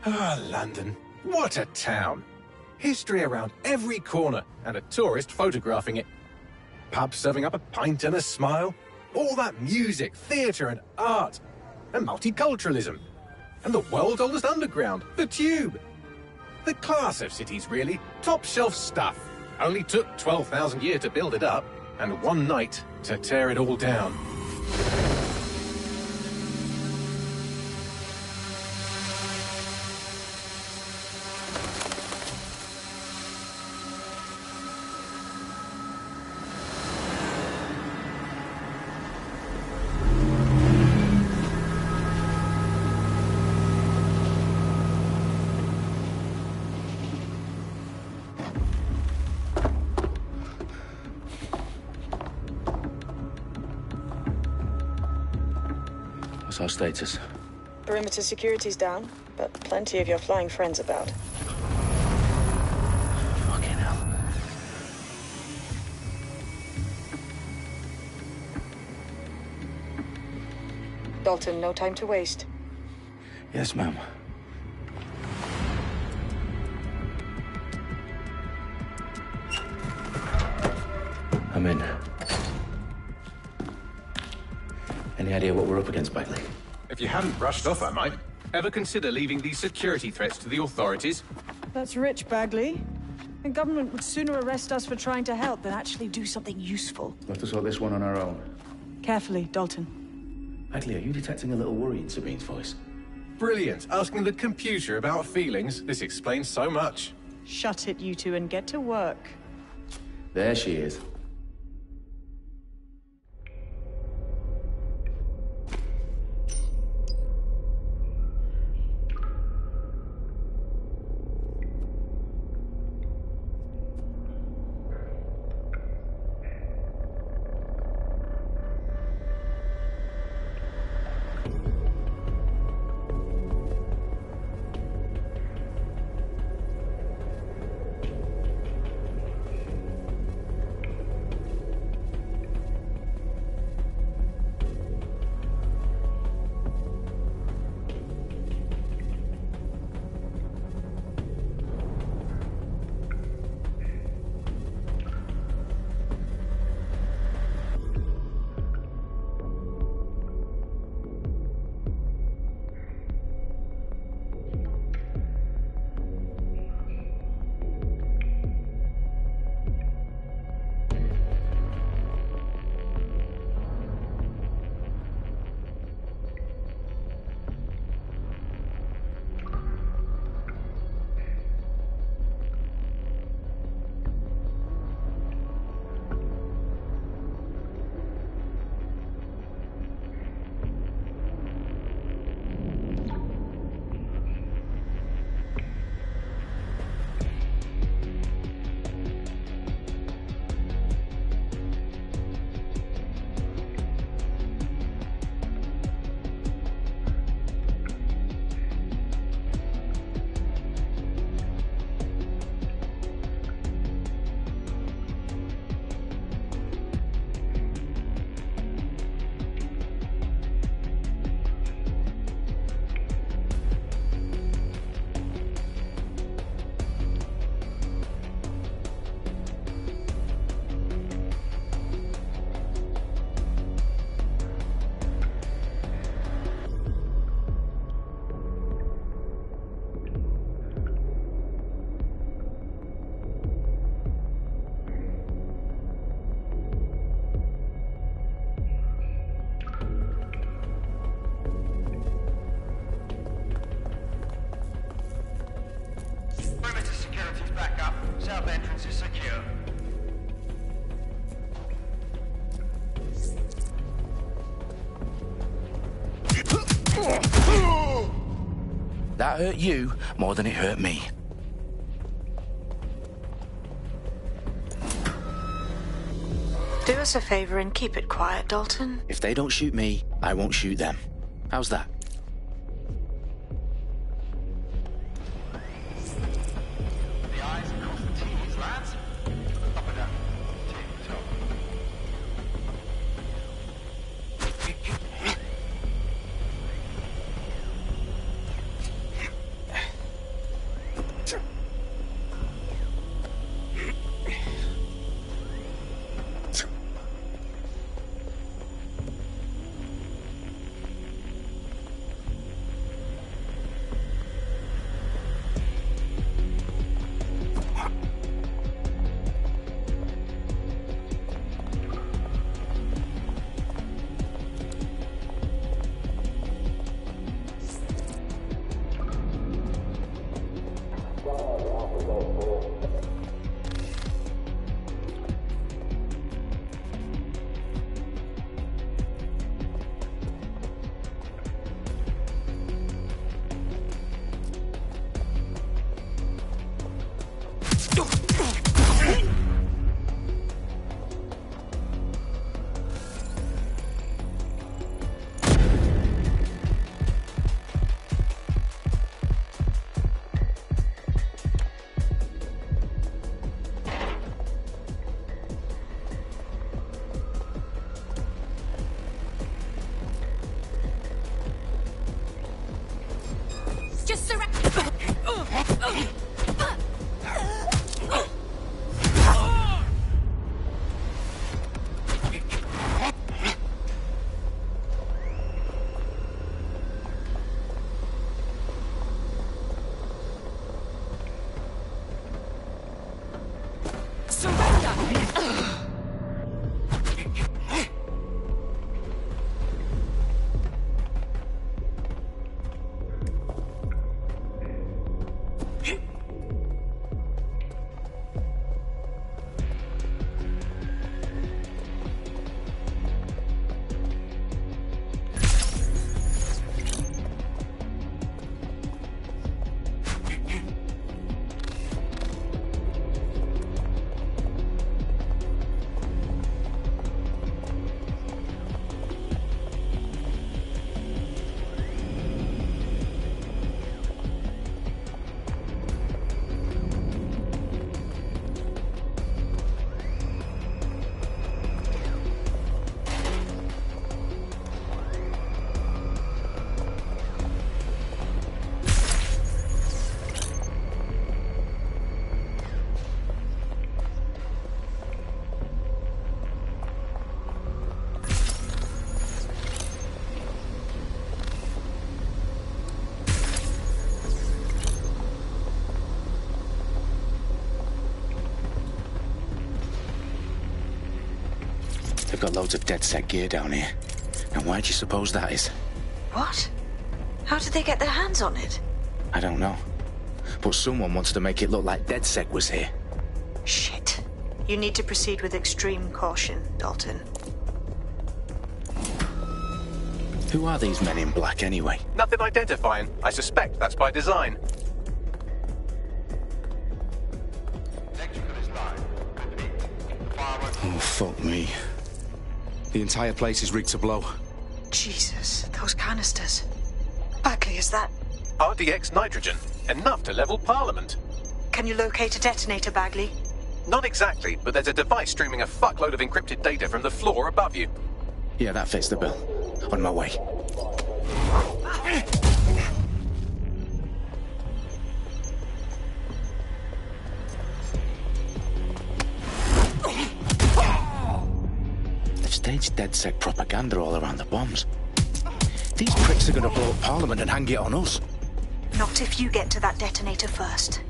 Ah, London. What a town. History around every corner, and a tourist photographing it. Pubs serving up a pint and a smile. All that music, theatre and art. And multiculturalism. And the world's oldest underground, the Tube. The class of cities, really. Top shelf stuff. Only took 12,000 years to build it up, and one night to tear it all down. What's our status? Perimeter security's down, but plenty of your flying friends about. Fucking hell. Dalton, no time to waste. Yes, ma'am. I'm in. Any idea what we're up against, Bagley? If you hadn't brushed off, I might. Ever consider leaving these security threats to the authorities? That's rich, Bagley. The government would sooner arrest us for trying to help than actually do something useful. We'll have to sort this one on our own. Carefully, Dalton. Bagley, are you detecting a little worry in Sabine's voice? Brilliant. Asking the computer about feelings. This explains so much. Shut it, you two, and get to work. There she is. South entrance is secure. That hurt you more than it hurt me. Do us a favor and keep it quiet, Dalton. If they don't shoot me, I won't shoot them. How's that? The eyes across the T's, lads. Up and down. Just surrender. They've got loads of dead-set gear down here. Now, why do you suppose that is? What? How did they get their hands on it? I don't know. But someone wants to make it look like DedSec was here. Shit. You need to proceed with extreme caution, Dalton. Who are these men in black, anyway? Nothing identifying. I suspect that's by design. Next to this line. Repeat. Fireworks. Oh, fuck me. The entire place is rigged to blow. Jesus, those canisters. Bagley, is that... RDX nitrogen. Enough to level Parliament. Can you locate a detonator, Bagley? Not exactly, but there's a device streaming a fuckload of encrypted data from the floor above you. Yeah, that fits the bill. On my way. They've staged DedSec propaganda all around the bombs. These pricks are gonna blow up Parliament and hang it on us. Not if you get to that detonator first.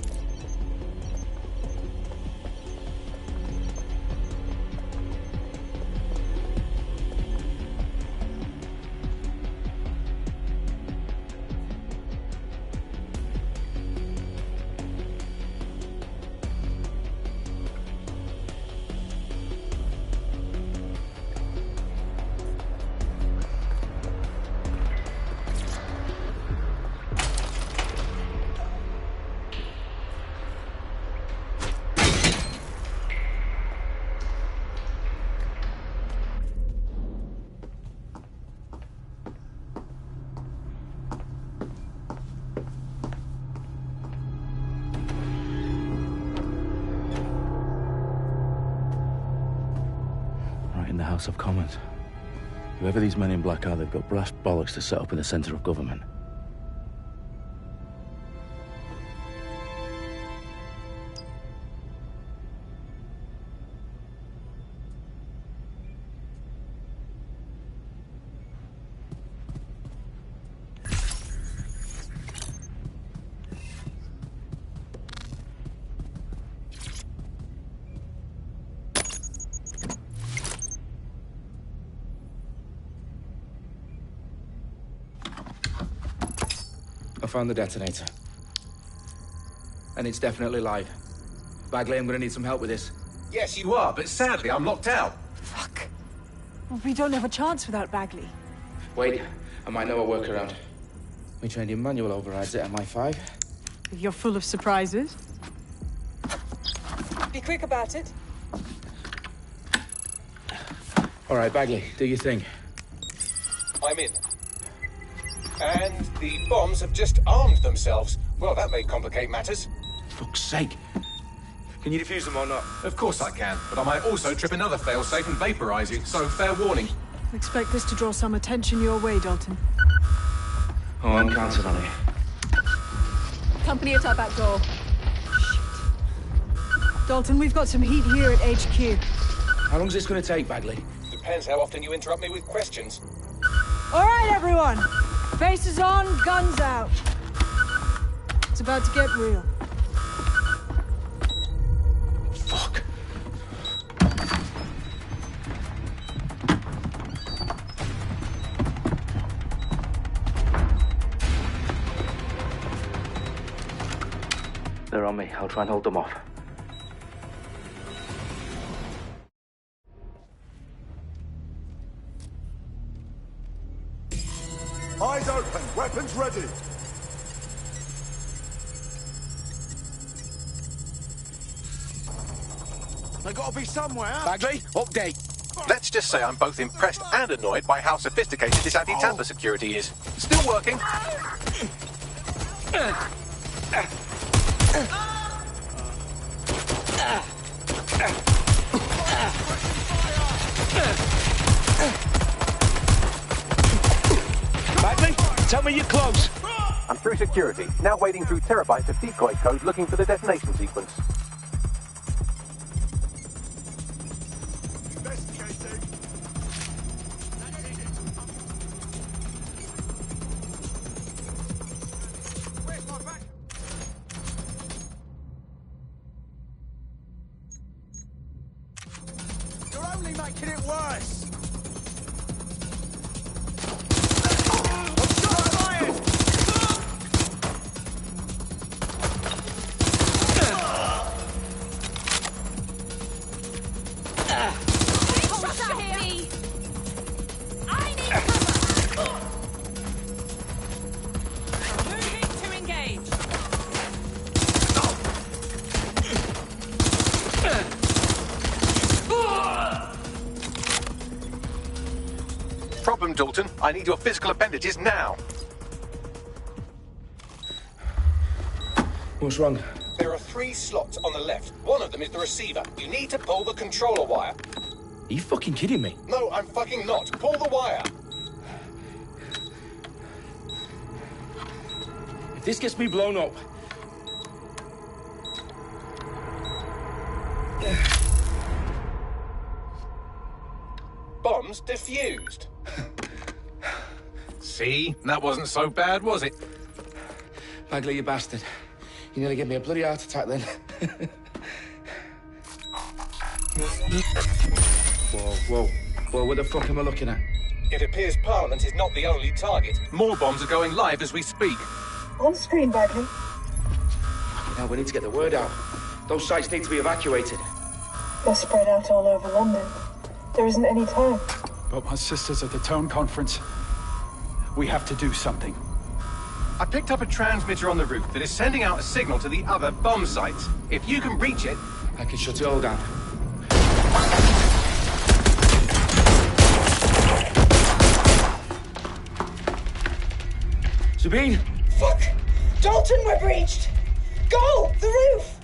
In the House of Commons. Whoever these men in black are, they've got brass bollocks to set up in the centre of government. I found the detonator. And it's definitely live. Bagley, I'm gonna need some help with this. Yes, you are, but sadly, I'm locked out. Fuck. Well, we don't have a chance without Bagley. Wait, I might know a workaround. We trained in manual overrides at MI5. You're full of surprises. Be quick about it. All right, Bagley, do your thing. I'm in. And the bombs have just armed themselves. Well, that may complicate matters. Fuck's sake. Can you defuse them or not? Of course I can, but I might also trip another failsafe and vaporize you, so fair warning. Expect this to draw some attention your way, Dalton. Oh, I'm counting on it. Company at our back door. Dalton, we've got some heat here at HQ. How long is this gonna take, Bagley? Depends how often you interrupt me with questions. All right, everyone. Faces on, guns out. It's about to get real. Fuck. They're on me. I'll try and hold them off. Eyes open, weapons ready. They gotta be somewhere. Bagley, update. Let's just say I'm both impressed and annoyed by how sophisticated this anti-tamper security is. Still working. Bagley, tell me you're close. I'm through security, now wading through terabytes of decoy code looking for the detonation sequence. Investigating. Where's my back? You're only making it worse. Problem, Dalton. I need your physical appendages now. What's wrong? There are 3 slots on the left. One of them is the receiver. You need to pull the controller wire. Are you fucking kidding me? No, I'm fucking not. Pull the wire. If this gets me blown up... Bombs defused. See? That wasn't so bad, was it? Bagley, you bastard. You nearly gave me a bloody heart attack then. Whoa. What the fuck am I looking at? It appears Parliament is not the only target. More bombs are going live as we speak. On screen, Bagley. Now we need to get the word out. Those sites need to be evacuated. They're spread out all over London. There isn't any time. But my sister's at the town conference. We have to do something. I picked up a transmitter on the roof that is sending out a signal to the other bomb sites. If you can reach it... I can shut it all down. Sabine! Fuck! Dalton, we're breached! Go! The roof!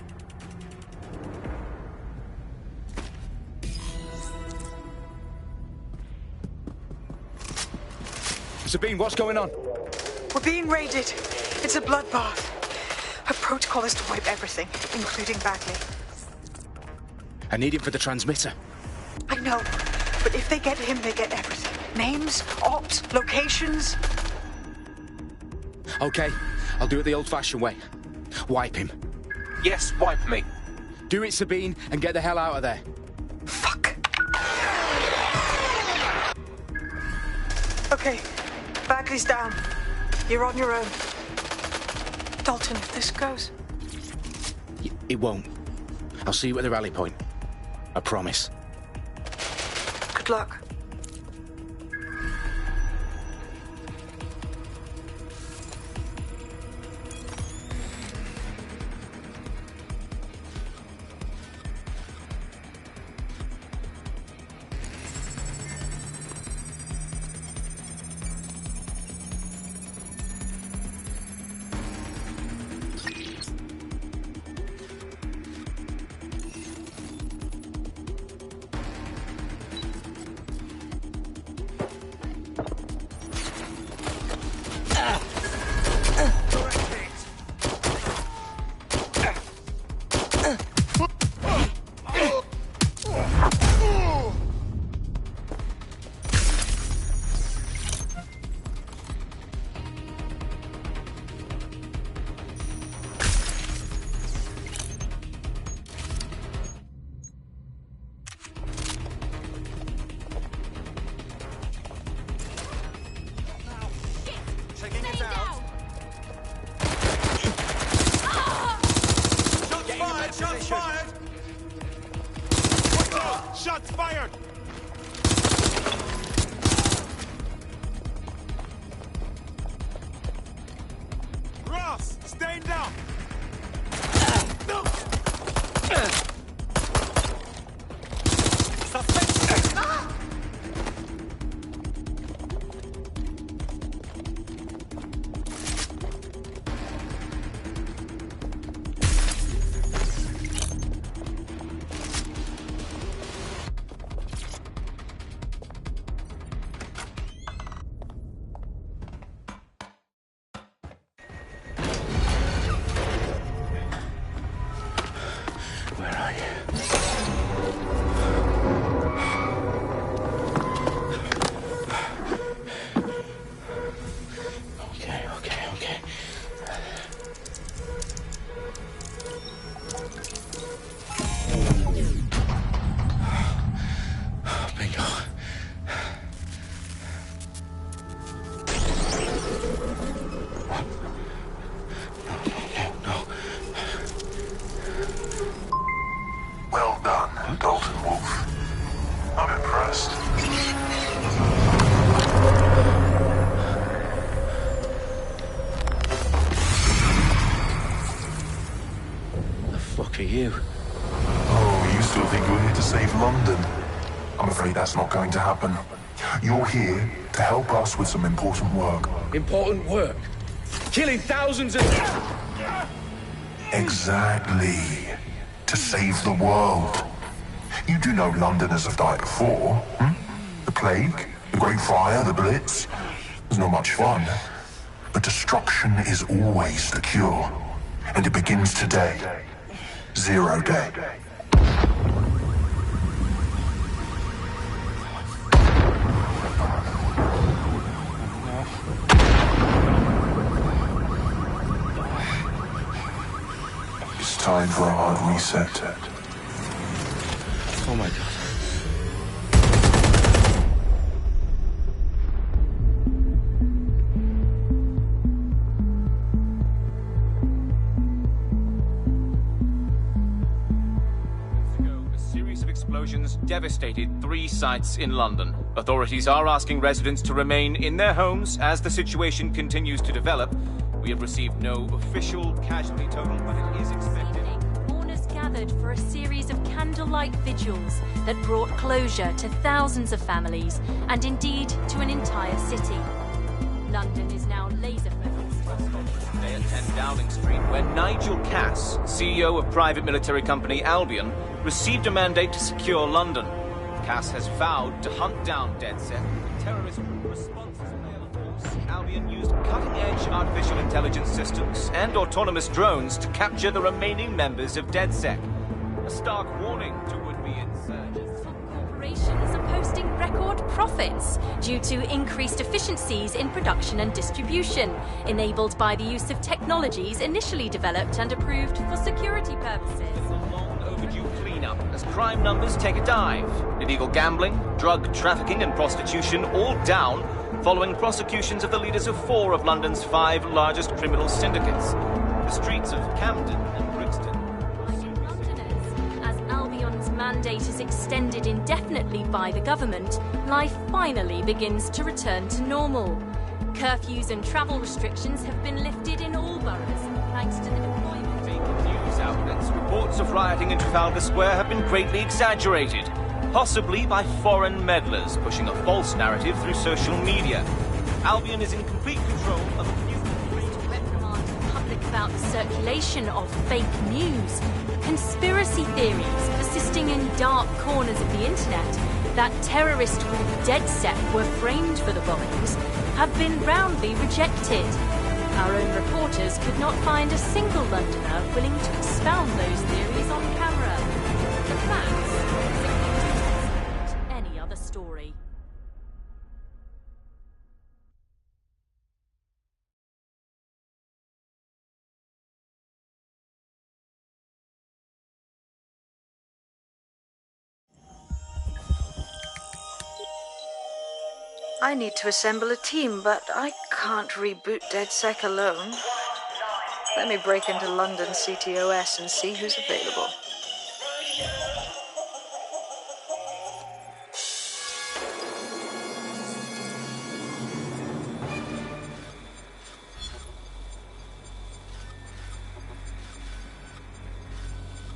Sabine, what's going on? We're being raided. It's a bloodbath. Her protocol is to wipe everything, including Bagley. I need him for the transmitter. I know, but if they get him, they get everything. Names, ops, locations. Okay, I'll do it the old-fashioned way. Wipe him. Yes, wipe me. Do it, Sabine, and get the hell out of there. Fuck. Okay, Bagley's down. You're on your own. Dalton, if this goes... It won't. I'll see you at the rally point. I promise. Good luck. Shots fired! Ross, staying down! That's not going to happen. You're here to help us with some important work. Important work? Killing thousands of... Exactly. To save the world. You do know Londoners have died before, hmm? The Plague, the Great Fire, the Blitz. It's not much fun. But destruction is always the cure. And it begins today. 0 day. Time for a hard reset. Oh my God. A series of explosions devastated 3 sites in London. Authorities are asking residents to remain in their homes as the situation continues to develop. We have received no official casualty total, but it is expected. Mourners gathered for a series of candlelight vigils that brought closure to thousands of families and indeed to an entire city. London is now laser-focused. Today at 10 Downing Street, where Nigel Cass, CEO of private military company Albion, received a mandate to secure London. Cass has vowed to hunt down DedSec. Terrorist responses. Albion used cutting-edge artificial intelligence systems and autonomous drones to capture the remaining members of DedSec. A stark warning to would-be insurgents. Corporations are posting record profits due to increased efficiencies in production and distribution, enabled by the use of technologies initially developed and approved for security purposes. A long overdue cleanup as crime numbers take a dive. Illegal gambling, drug trafficking and prostitution all down, following prosecutions of the leaders of 4 of London's 5 largest criminal syndicates. The streets of Camden and Brixton. mandate is extended indefinitely by the government, life finally begins to return to normal. Curfews and travel restrictions have been lifted in all boroughs, thanks to the deployment. News outlets, reports of rioting in Trafalgar Square have been greatly exaggerated, possibly by foreign meddlers pushing a false narrative through social media. Albion is in complete control of a new reprimand the public about the circulation of fake news, conspiracy theories persisting in dark corners of the internet that terrorist group DedSec were framed for the bombings have been roundly rejected. Our own reporters could not find a single Londoner willing to expound those theories on camera. The facts simply don't support any other story. I need to assemble a team, but I can't reboot DedSec alone. Let me break into London CTOS and see who's available.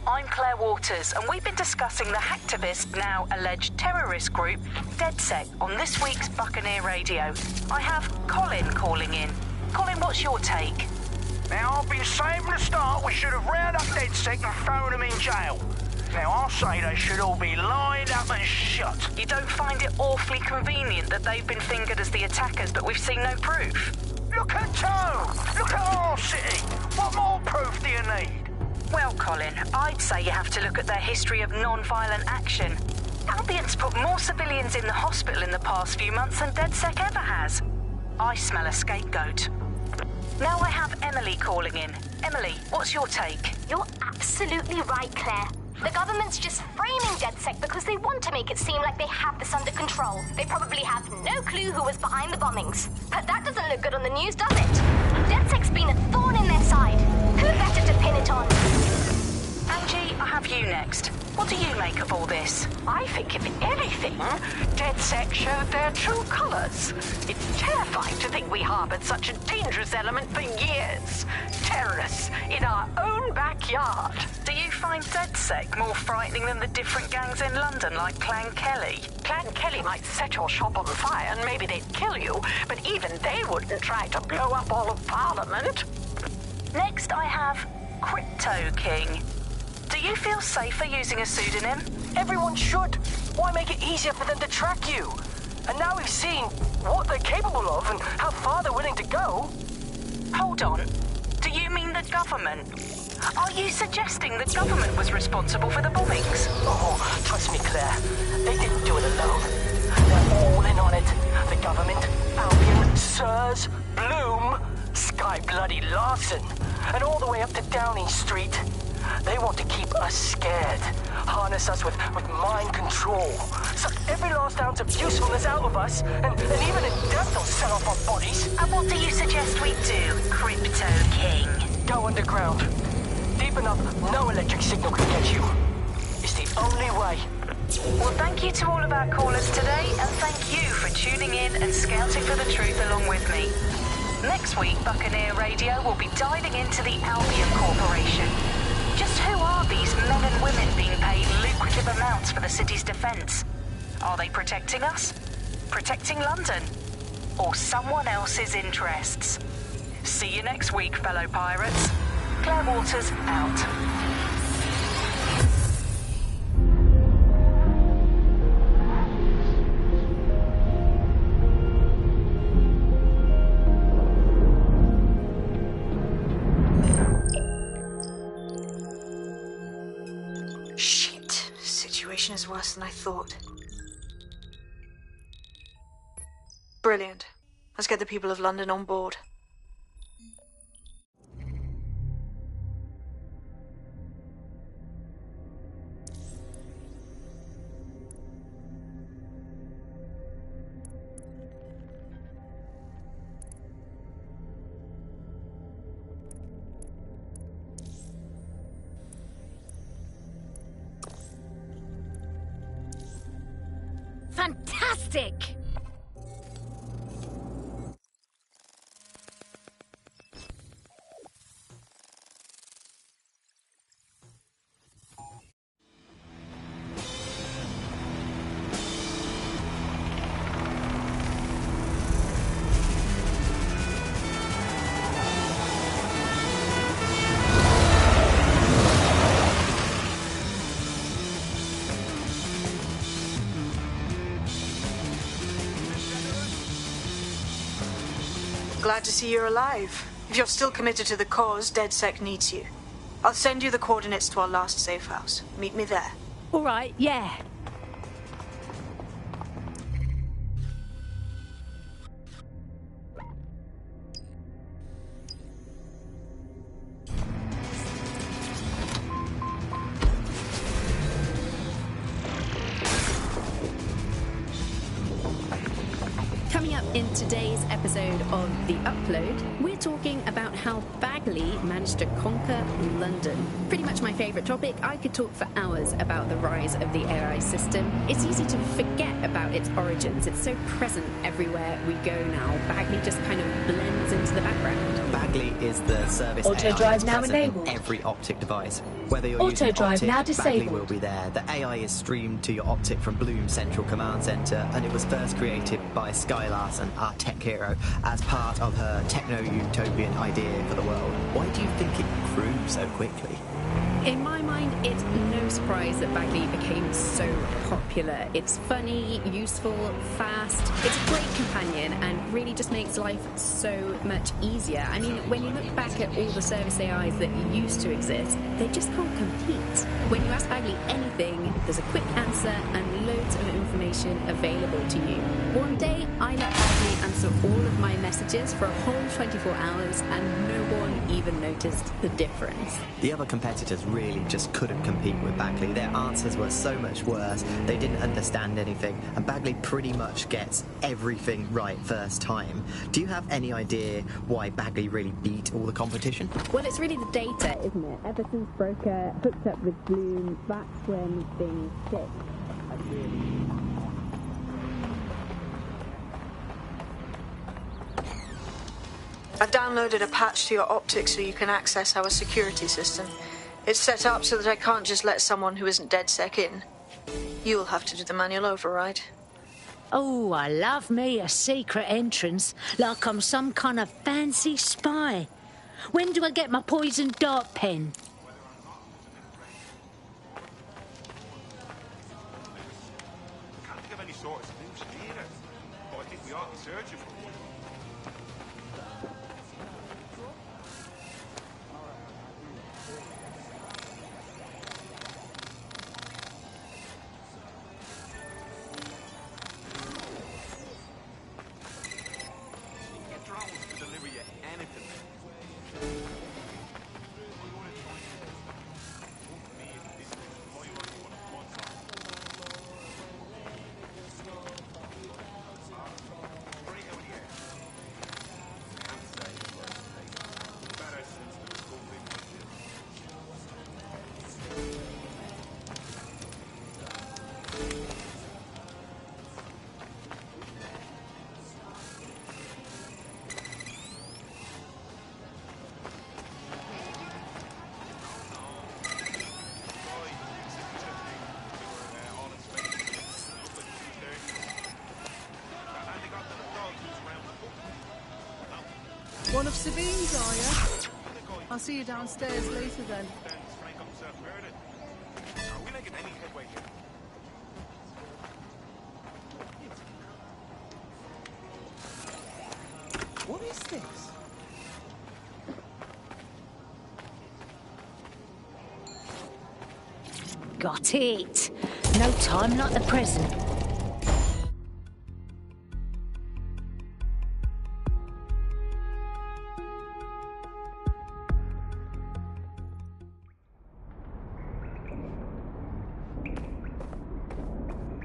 I'm Claire Waters, and we've been discussing the hacktivist, now alleged terrorist group, DedSec, on this week's Buccaneer Radio. I have Colin calling in. Colin, what's your take? Now, I've been saying from the start we should have rounded up DedSec and thrown them in jail. Now, I'll say they should all be lined up and shot. You don't find it awfully convenient that they've been fingered as the attackers, but we've seen no proof? Look at Tone! Look at our city! What more proof do you need? Well, Colin, I'd say you have to look at their history of non-violent action. Albion's put more civilians in the hospital in the past few months than DedSec ever has. I smell a scapegoat. Now I have Emily calling in. Emily, what's your take? You're absolutely right, Claire. The government's just framing DedSec because they want to make it seem like they have this under control. They probably have no clue who was behind the bombings. But that doesn't look good on the news, does it? DedSec's been a thorn in their side. Who better to pin it on? Angie, I have you next. What do you make of all this? I think, if anything, DedSec showed their true colors. It's terrifying to think we harbored such a dangerous element for years. Terrorists in our own backyard. Do you find DedSec more frightening than the different gangs in London, like Clan Kelly? Clan Kelly might set your shop on fire and maybe they'd kill you, but even they wouldn't try to blow up all of Parliament. Next, I have Crypto King. Do you feel safer using a pseudonym? Everyone should. Why make it easier for them to track you? And now we've seen what they're capable of and how far they're willing to go. Hold on. Do you mean the government? Are you suggesting the government was responsible for the bombings? Oh, trust me, Claire. They didn't do it alone. They're all in on it. The government, Albion, Sirs, Bloom, Sky Bloody Larson, and all the way up to Downing Street. They want to keep us scared, harness us with mind control, suck every last ounce of usefulness out of us, and even in death they'll sell off our bodies. And what do you suggest we do, Crypto King? Go underground. Deep enough, no electric signal can get you. It's the only way. Well, thank you to all of our callers today, and thank you for tuning in and scouting for the truth along with me. Next week, Buccaneer Radio will be diving into the Albion Corporation. Just who are these men and women being paid lucrative amounts for the city's defense? Are they protecting us? Protecting London? Or someone else's interests? See you next week, fellow pirates. Claire Waters, out. Is worse than I thought. Brilliant. Let's get the people of London on board. fantastic! Glad to see you're alive. If you're still committed to the cause, DedSec needs you. I'll send you the coordinates to our last safe house. Meet me there. All right, yeah. Coming up in today's episode of The Upload, we're talking about how Bagley managed to conquer London. Pretty much my favourite topic. I could talk for hours about the rise of the AI system. It's easy to forget about its origins. It's so present everywhere we go now. Bagley just kind of blends into the background. Bagley is the service Auto AI drive that's now present enabled. in every optic device. Whether you're Auto using drive optic, now Bagley disabled. will be there. The AI is streamed to your optic from Bloom Central Command Center, and it was first created by Sky Larson, our tech hero, as part of her techno-utopian idea for the world. Why do you think it grew so quickly? In my mind, it's no surprise that Bagley became so popular. It's funny, useful, fast. It's a great companion and really just makes life so much easier. I mean, when you look back at all the service AIs that used to exist, they just can't compete. When you ask Bagley anything, there's a quick answer and loads of information available to you. One day, I let Bagley answer all of my messages for a whole 24 hours and no one even noticed the difference. The other competitors really just couldn't compete with Bagley. Their answers were so much worse. They didn't understand anything, and Bagley pretty much gets everything right first time. Do you have any idea why Bagley really beat all the competition? Well, it's really the data, isn't it? Ever since Broker hooked up with Bloom, that's when things clicked. I've downloaded a patch to your optics so you can access our security system. It's set up so that I can't just let someone who isn't DedSec in. You'll have to do the manual override. Oh, I love me a secret entrance, like I'm some kind of fancy spy. When do I get my poison dart pen? Can't think of any sort of solution either. But I think we ought to search it for one. Get drones to deliver you anything. One of Sabine's, are you? I'll see you downstairs later then. Are we making any headway here? What is this? Got it. No time like the present.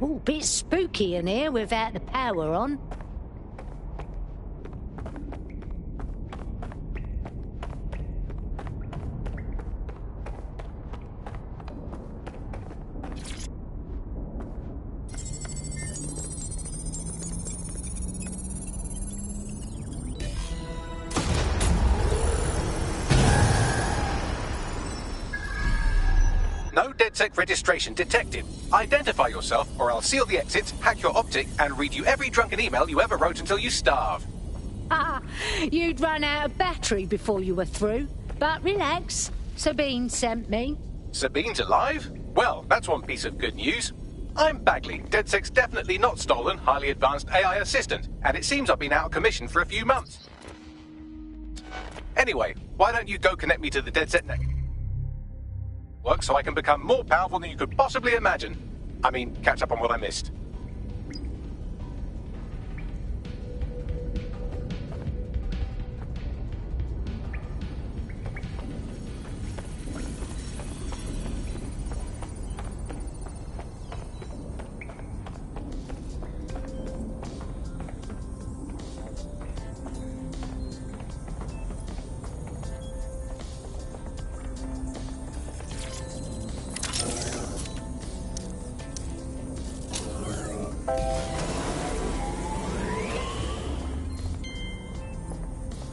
Oh, bit spooky in here without the power on. No DedSec registration detected. Identify yourself, or I'll seal the exits, hack your optic, and read you every drunken email you ever wrote until you starve. Ah, you'd run out of battery before you were through. But relax, Sabine sent me. Sabine's alive? Well, that's one piece of good news. I'm Bagley, DedSec's definitely not stolen, highly advanced AI assistant, and it seems I've been out of commission for a few months. Anyway, why don't you go connect me to the DedSec network so I can become more powerful than you could possibly imagine? I mean, catch up on what I missed.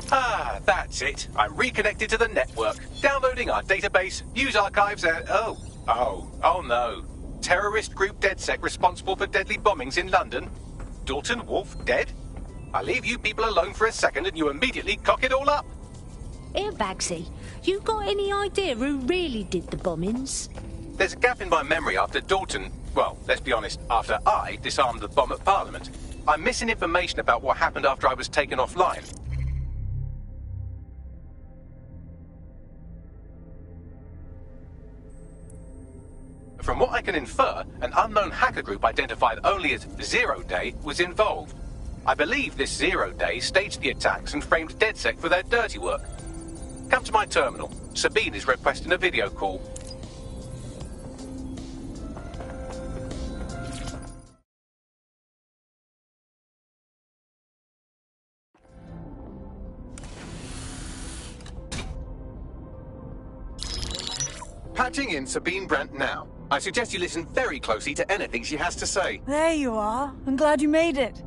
Ah, that's it. I'm reconnected to the network. Downloading our database, news archives, and... Oh no. Terrorist group DedSec responsible for deadly bombings in London? Dalton Wolfe dead? I leave you people alone for a second and you immediately cock it all up. Here, Bagsy, you got any idea who really did the bombings? There's a gap in my memory after Dalton... Well, let's be honest, after I disarmed the bomb at Parliament. I'm missing information about what happened after I was taken offline. From what I can infer, an unknown hacker group identified only as Zero Day was involved. I believe this Zero Day staged the attacks and framed DedSec for their dirty work. Come to my terminal. Sabine is requesting a video call. Patching in Sabine Brandt now. I suggest you listen very closely to anything she has to say. There you are. I'm glad you made it.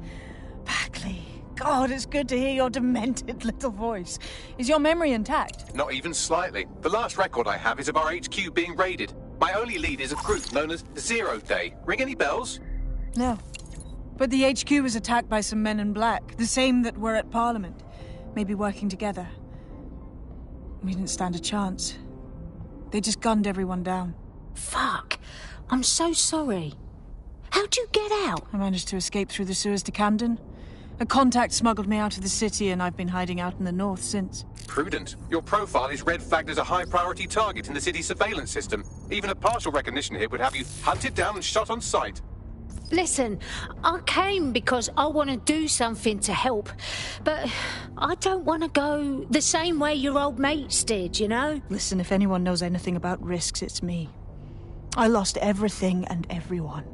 Bagley, God, it's good to hear your demented little voice. Is your memory intact? Not even slightly. The last record I have is of our HQ being raided. My only lead is a group known as Zero Day. Ring any bells? No. But the HQ was attacked by some men in black, the same that were at Parliament. Maybe working together. We didn't stand a chance. They just gunned everyone down. Fuck. I'm so sorry. How'd you get out? I managed to escape through the sewers to Camden. A contact smuggled me out of the city, and I've been hiding out in the north since. Prudent. Your profile is red flagged as a high-priority target in the city's surveillance system. Even a partial recognition here would have you hunted down and shot on sight. Listen, I came because I want to do something to help, but I don't want to go the same way your old mates did, you know? Listen, if anyone knows anything about risks, it's me. I lost everything and everyone.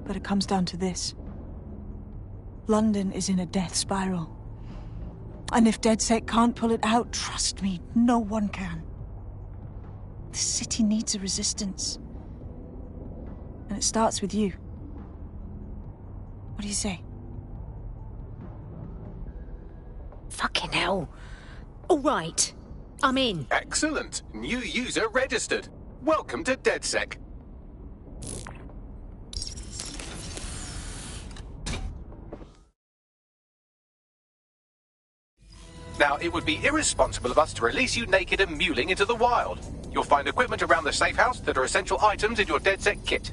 But it comes down to this. London is in a death spiral. And if DedSec can't pull it out, trust me, no one can. The city needs a resistance. And it starts with you. What do you say? Fucking hell. All right. I'm in. Excellent. New user registered. Welcome to DedSec. Now, it would be irresponsible of us to release you naked and mewling into the wild. You'll find equipment around the safe house that are essential items in your DedSec kit.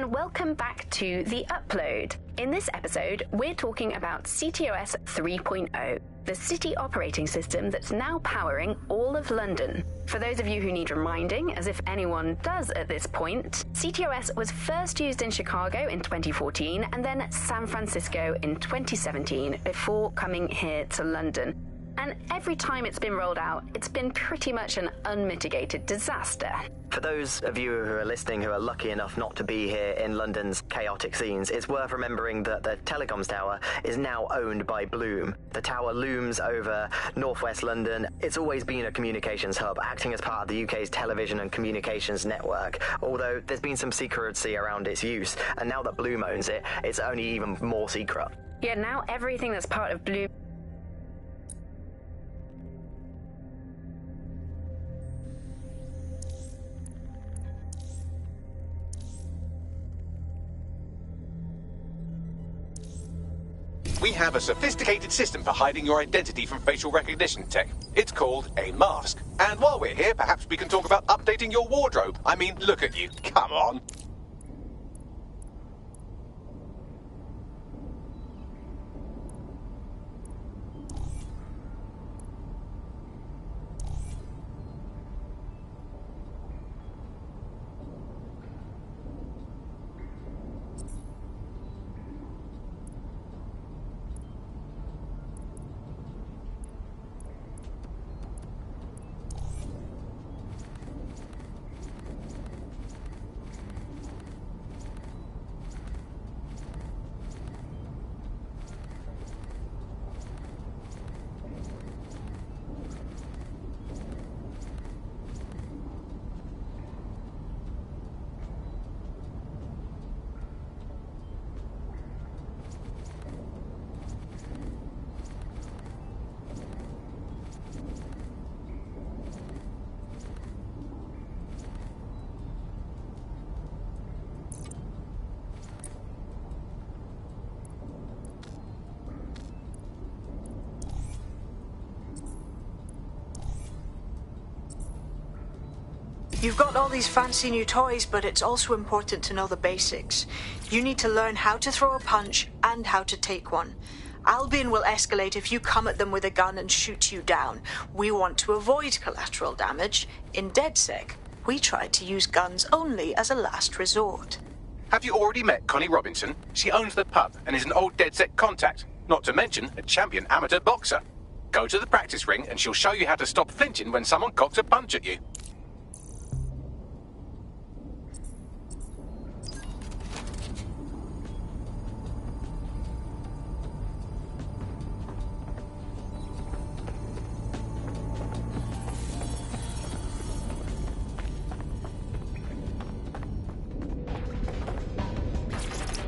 and welcome back to The Upload. In this episode, we're talking about CTOS 3.0, the city operating system that's now powering all of London. For those of you who need reminding, as if anyone does at this point, CTOS was first used in Chicago in 2014 and then San Francisco in 2017 before coming here to London. And every time it's been rolled out, it's been pretty much an unmitigated disaster. For those of you who are listening who are lucky enough not to be here in London's chaotic scenes, it's worth remembering that the telecoms tower is now owned by Bloom. The tower looms over northwest London. It's always been a communications hub, acting as part of the UK's television and communications network, although there's been some secrecy around its use, and now that Bloom owns it, it's only even more secret. Yeah, now everything that's part of Bloom... We have a sophisticated system for hiding your identity from facial recognition tech. It's called a mask. And while we're here, perhaps we can talk about updating your wardrobe. I mean, look at you. Come on. You've got all these fancy new toys, but it's also important to know the basics. You need to learn how to throw a punch and how to take one. Albion will escalate if you come at them with a gun and shoot you down. We want to avoid collateral damage. In DedSec, we tried to use guns only as a last resort. Have you already met Connie Robinson? She owns the pub and is an old DedSec contact, not to mention a champion amateur boxer. Go to the practice ring and she'll show you how to stop flinching when someone cocks a punch at you.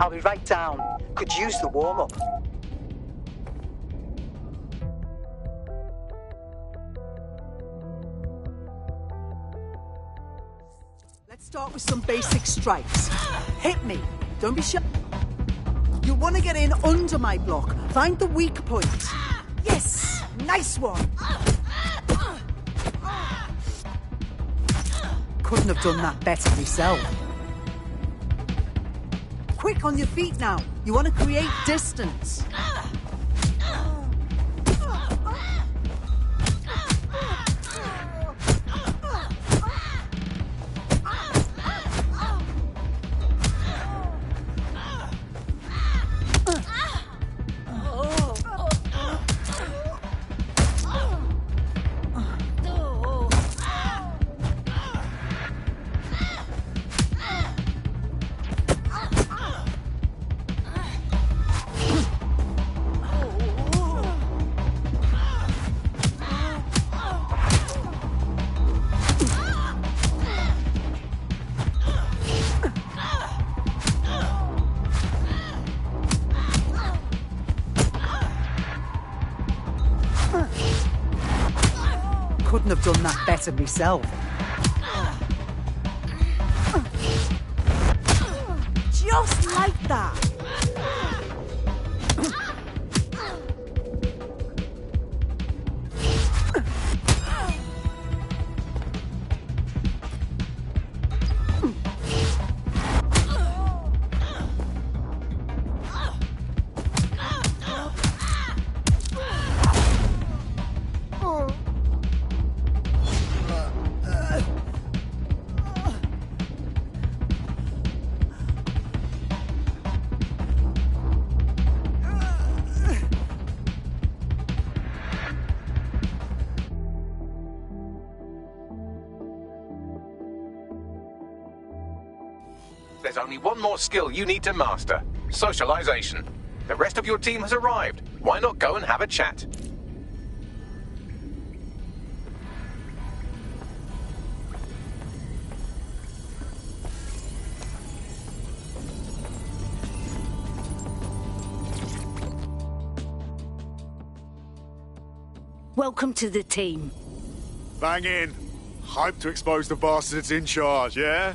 I'll be right down. Could use the warm-up. Let's start with some basic strikes. Hit me. Don't be shy. You'll want to get in under my block. Find the weak point. Yes! Nice one! Couldn't have done that better myself. Quick on your feet now. You want to create distance. Couldn't have done that better myself. Just like that. there's only one more skill you need to master. Socialization. The rest of your team has arrived. Why not go and have a chat? Welcome to the team. Bang in. Hope to expose the bastards in charge, yeah?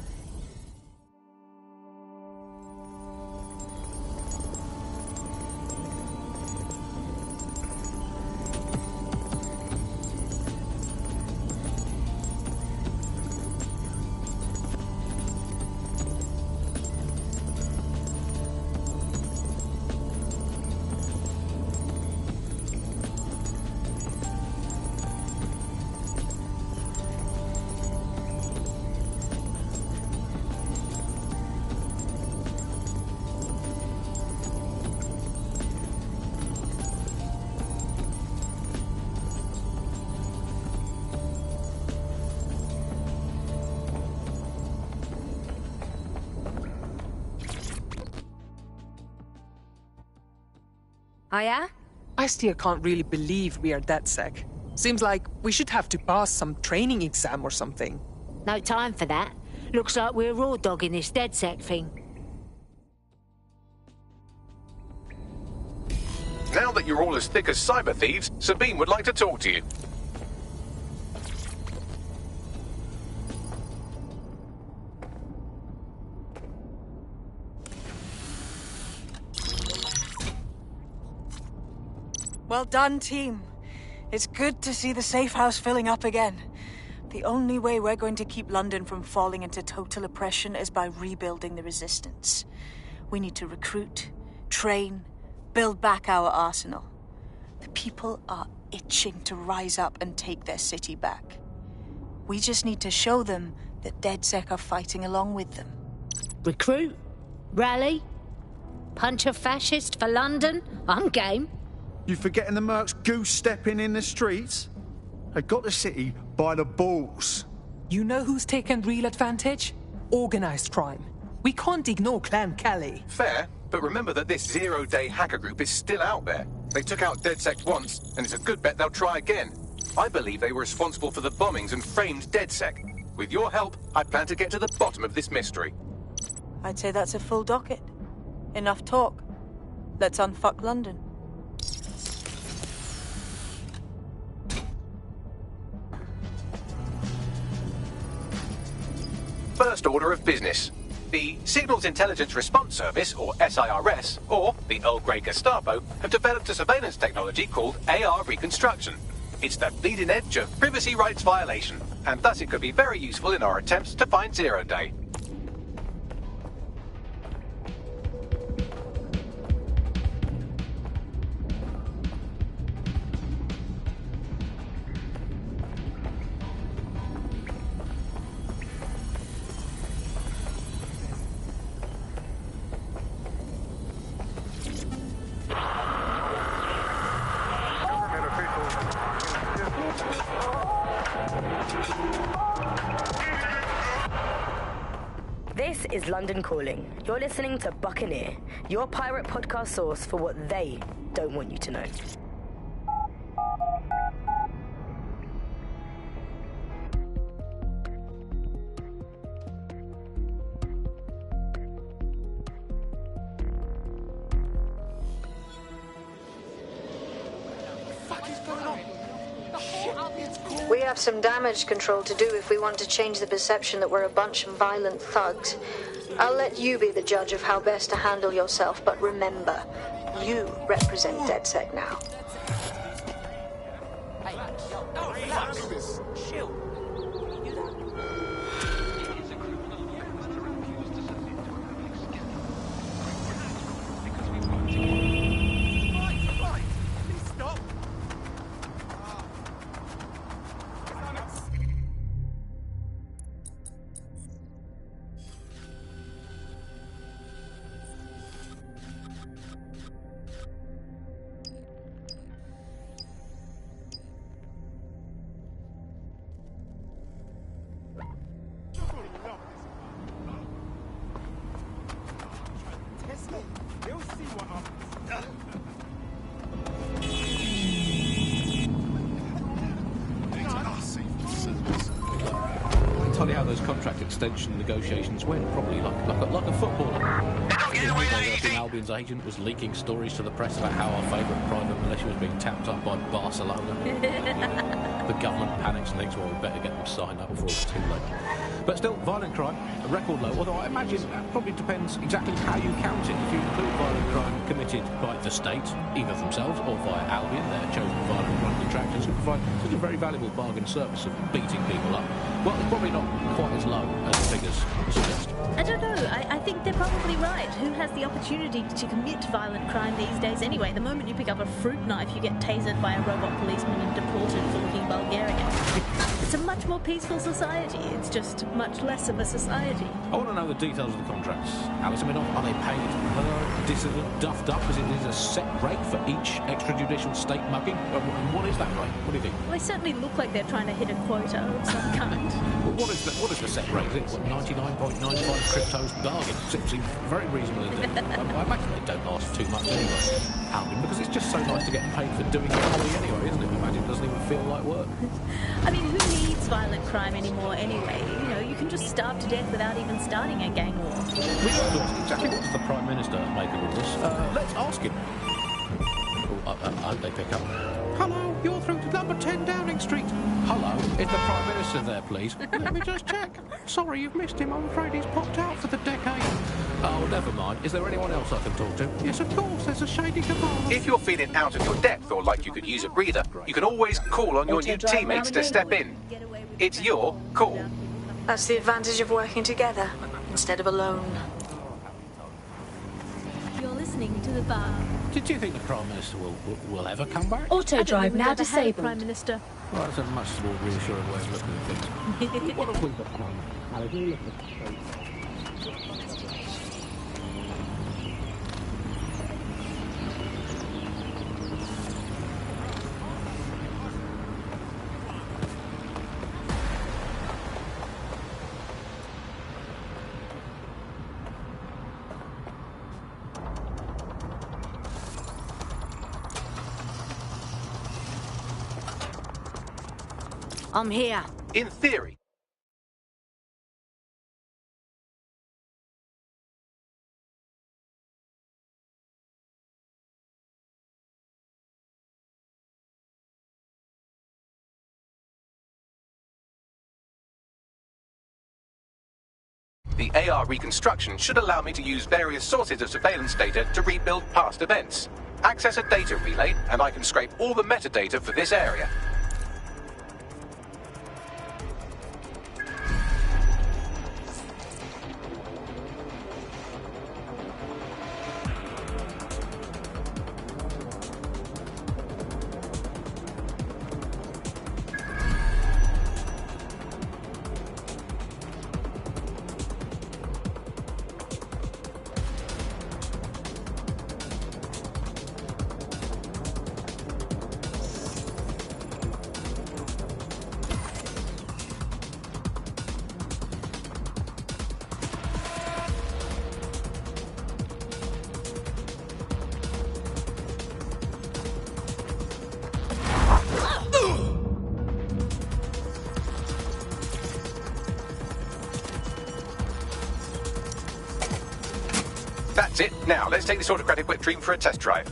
Hiya? I still can't really believe we are DedSec. Seems like we should have to pass some training exam or something. No time for that. Looks like we're raw dogging this DedSec thing. Now that you're all as thick as cyber thieves, Sabine would like to talk to you. Well done, team. It's good to see the safe house filling up again. The only way we're going to keep London from falling into total oppression is by rebuilding the resistance. We need to recruit, train, build back our arsenal. The people are itching to rise up and take their city back. We just need to show them that DedSec are fighting along with them. Recruit? Rally? Punch a fascist for London? I'm game. You forgetting the mercs goose-stepping in the streets? They got the city by the balls. You know who's taken real advantage? Organized crime. We can't ignore Clan Kelly. Fair, but remember that this zero-day hacker group is still out there. They took out DedSec once, and it's a good bet they'll try again. I believe they were responsible for the bombings and framed DedSec. With your help, I plan to get to the bottom of this mystery. I'd say that's a full docket. Enough talk. Let's unfuck London. First order of business. The Signals Intelligence Response Service, or SIRS, or the Earl Grey Gestapo, have developed a surveillance technology called AR Reconstruction. It's the bleeding edge of privacy rights violation, and thus it could be very useful in our attempts to find Zero Day. This is London Calling. You're listening to Buccaneer, your pirate podcast source for what they don't want you to know. We have some damage control to do if we want to change the perception that we're a bunch of violent thugs. I'll let you be the judge of how best to handle yourself, but remember, you represent DedSec now. extension negotiations went, probably like a footballer. Albion's agent was leaking stories to the press about how our favourite private militia was being tapped up by Barcelona. The government panics and thinks, well, we better get them signed up before it's too late. But still, violent crime, a record low, although I imagine that probably depends exactly how you count it. If you include violent crime committed by the state, either themselves or via Albion, their chosen violent crime contractors who provide such a very valuable bargain service of beating people up, well, it's probably not quite as low as the figures suggest. I don't know. I think they're probably right. Who has the opportunity to commit violent crime these days anyway? The moment you pick up a fruit knife, you get tasered by a robot policeman and deported for looking Bulgarian. It's a much more peaceful society. It's just much less of a society. I want to know the details of the contracts. Alice, I mean, are they paid per dissident duffed up? Is it a set rate for each extrajudicial state mugging? What is that rate? What do you think? Well, they certainly look like they're trying to hit a quota of some kind. Well, what is the set rate? Is it 99.95 cryptos bargain? Seems very reasonable indeed. I imagine they don't ask too much anyway, Albion, because it's just so nice to get paid for doing it anyway, isn't it? I imagine it doesn't even feel like work. I mean, who needs violent crime anymore anyway? You know, you can just starve to death without even starting a gang war. Exactly what does the Prime Minister make of all this? Let's ask him. They pick up. Hello, you're through to number 10 Downing Street. Hello, is the Prime Minister there, please? Let me just check. Sorry, you've missed him. I'm afraid he's popped out for the decade. Oh, never mind. Is there anyone else I can talk to? Yes, of course. There's a shady cabal. If you're feeling out of your depth or like you could use a breather, you can always call on your new teammates to step in. It's your call. That's the advantage of working together instead of alone. You're listening to the bar. Did you think the Prime Minister will ever come back? Auto drive now disabled. Prime Minister. Well, that's a much more reassuring way of looking at things. What have we got going? I'm here. In theory. The AR reconstruction should allow me to use various sources of surveillance data to rebuild past events. Access a data relay, and I can scrape all the metadata for this area. That's it. Now, let's take this autocratic wet dream for a test drive.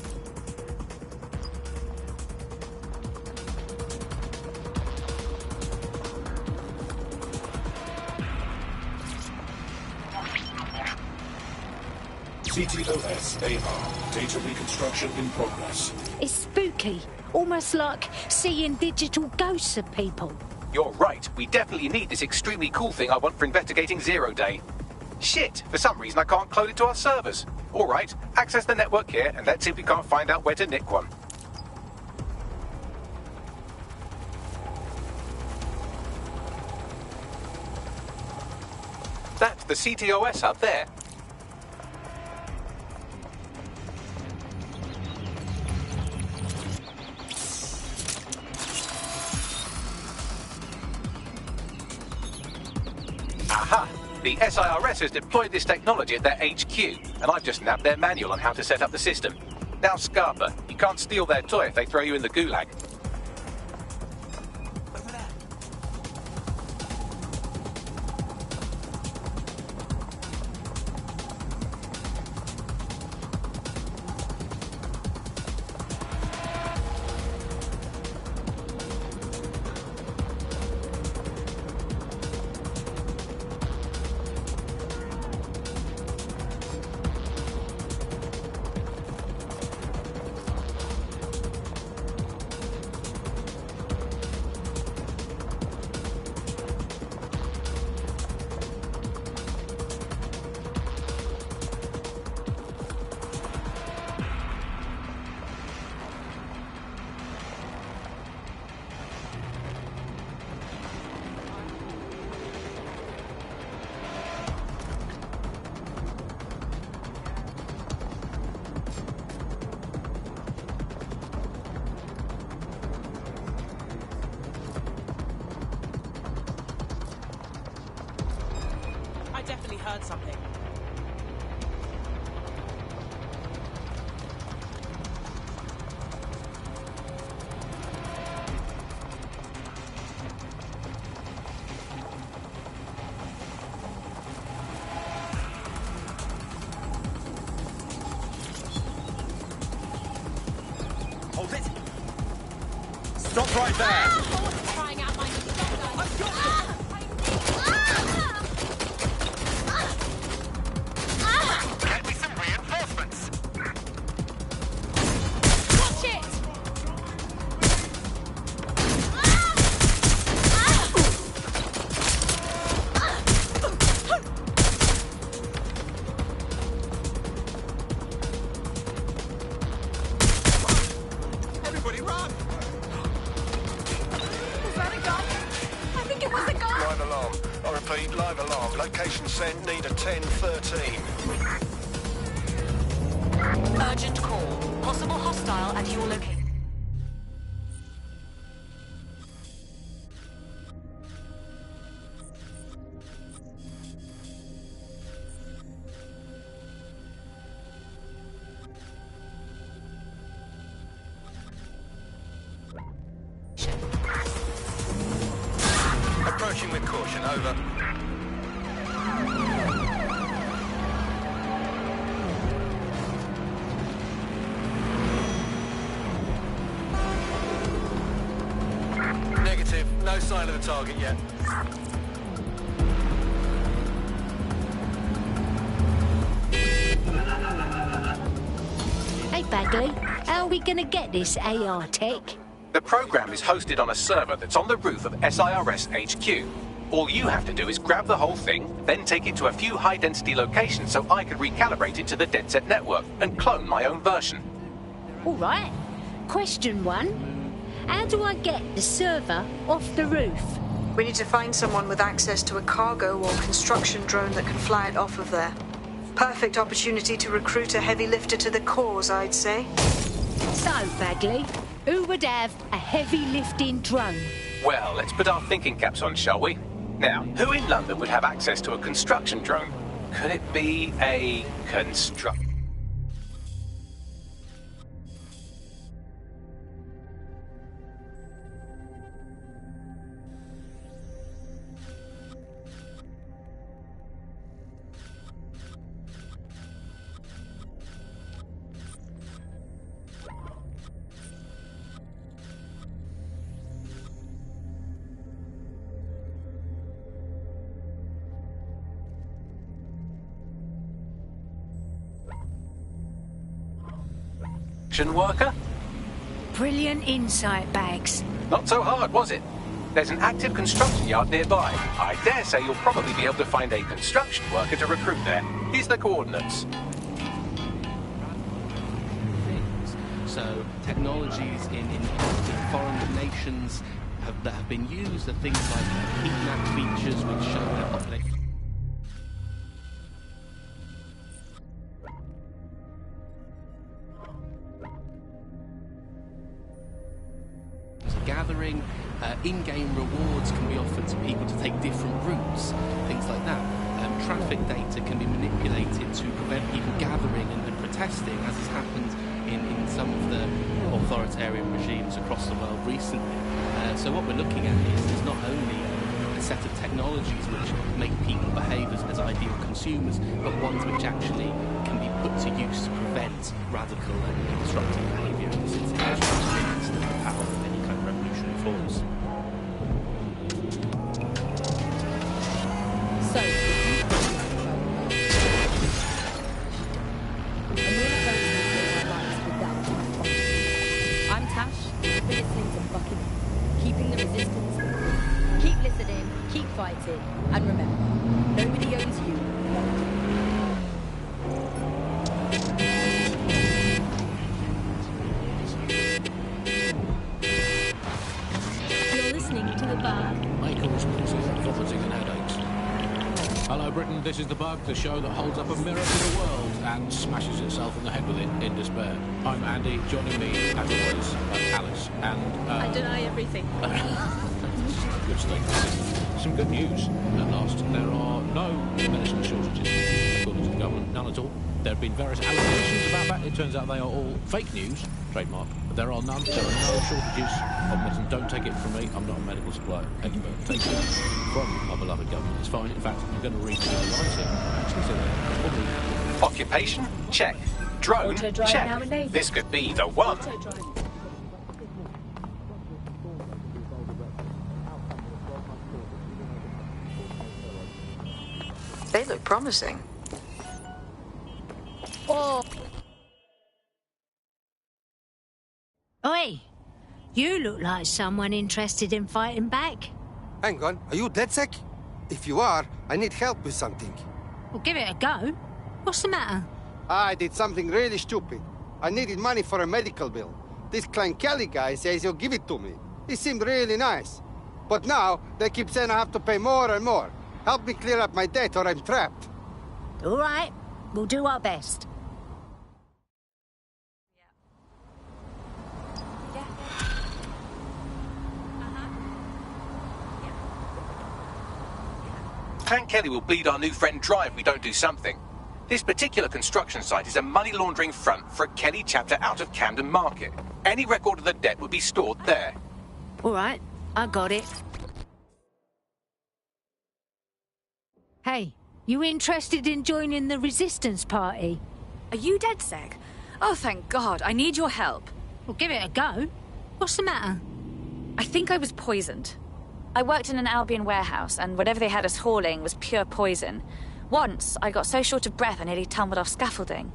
CTOS AR. Data reconstruction in progress. It's spooky. Almost like seeing digital ghosts of people. You're right. We definitely need this extremely cool thing I want for investigating Zero Day. Shit! For some reason I can't clone it to our servers. Alright, access the network here and let's see if we can't find out where to nick one. That's the CTOS up there. Aha! The SIRS has deployed this technology at their HQ, and I've just nabbed their manual on how to set up the system. Now, Scarpa, you can't steal their toy if they throw you in the gulag. definitely heard something. Hold it! Stop right there! Crying out my Get me some reinforcements! Watch it! Everybody run! Was that a gun? I think it was a gun. Live alarm. I repeat, live alarm. Location sent, need a 1013. Urgent call. Possible hostile at your location. Approaching with caution, over. Negative, no sign of the target yet. Hey, Bagley, how are we gonna get this AR tech? The program is hosted on a server that's on the roof of SIRS HQ. All you have to do is grab the whole thing, then take it to a few high-density locations so I can recalibrate it to the DedSec network and clone my own version. All right. Question 1. How do I get the server off the roof? We need to find someone with access to a cargo or construction drone that can fly it off of there. Perfect opportunity to recruit a heavy lifter to the cause, I'd say. So, Bagley, who would have a heavy lifting drone? Well, let's put our thinking caps on, shall we? Now, who in London would have access to a construction drone? Could it be a construct? Worker? Brilliant insight, Bags. Not so hard, was it? There's an active construction yard nearby. I dare say you'll probably be able to find a construction worker to recruit there. Here's the coordinates. So technologies in foreign nations that have been used are things like heat map features which show their population. Gathering, in-game rewards can be offered to people to take different routes, things like that. Traffic data can be manipulated to prevent people gathering and protesting, as has happened in some of the authoritarian regimes across the world recently. So what we're looking at is not only a set of technologies which make people behave as ideal consumers, but ones which actually can be put to use to prevent radical and disruptive behaviour in the situation against the power of any kind of revolutionary force. So, I'm Tash, you're listening to Bucket, keeping the resistance moving. Keep listening, keep fighting, and remember, nobody owes you. You're listening to The Bug. May cause vomiting and headaches. Hello Britain, this is The Bug, the show that holds up a mirror to the world and smashes itself on the head with it in despair. I'm Andy, joining me, as always, Alice, and... I deny everything. It's a good state of the system. Some good news at last. There are no medicine shortages, according to the government. None at all. There have been various allegations about that. It turns out they are all fake news, trademark. But there are none. There are no shortages of medicine. Don't take it from me. I'm not a medical supply expert. Take it from our beloved government. It's fine. In fact, I'm going to read the lines here. Actually, so Occupation? Check. Drone? Check. This could be the one. They look promising. Oh. Oi, you look like someone interested in fighting back. Hang on, are you DedSec? If you are, I need help with something. Well, give it a go. What's the matter? I did something really stupid. I needed money for a medical bill. This Clan Kelly guy says he'll give it to me. He seemed really nice. But now, they keep saying I have to pay more and more. Help me clear up my debt or I'm trapped. All right, we'll do our best. Clan Kelly will bleed our new friend dry if we don't do something. This particular construction site is a money laundering front for a Kelly chapter out of Camden Market. Any record of the debt would be stored there. All right, I got it. Hey, you interested in joining the resistance party? Are you DedSec? Oh, thank God. I need your help. Well, give it a go. What's the matter? I think I was poisoned. I worked in an Albion warehouse, and whatever they had us hauling was pure poison. Once, I got so short of breath I nearly tumbled off scaffolding.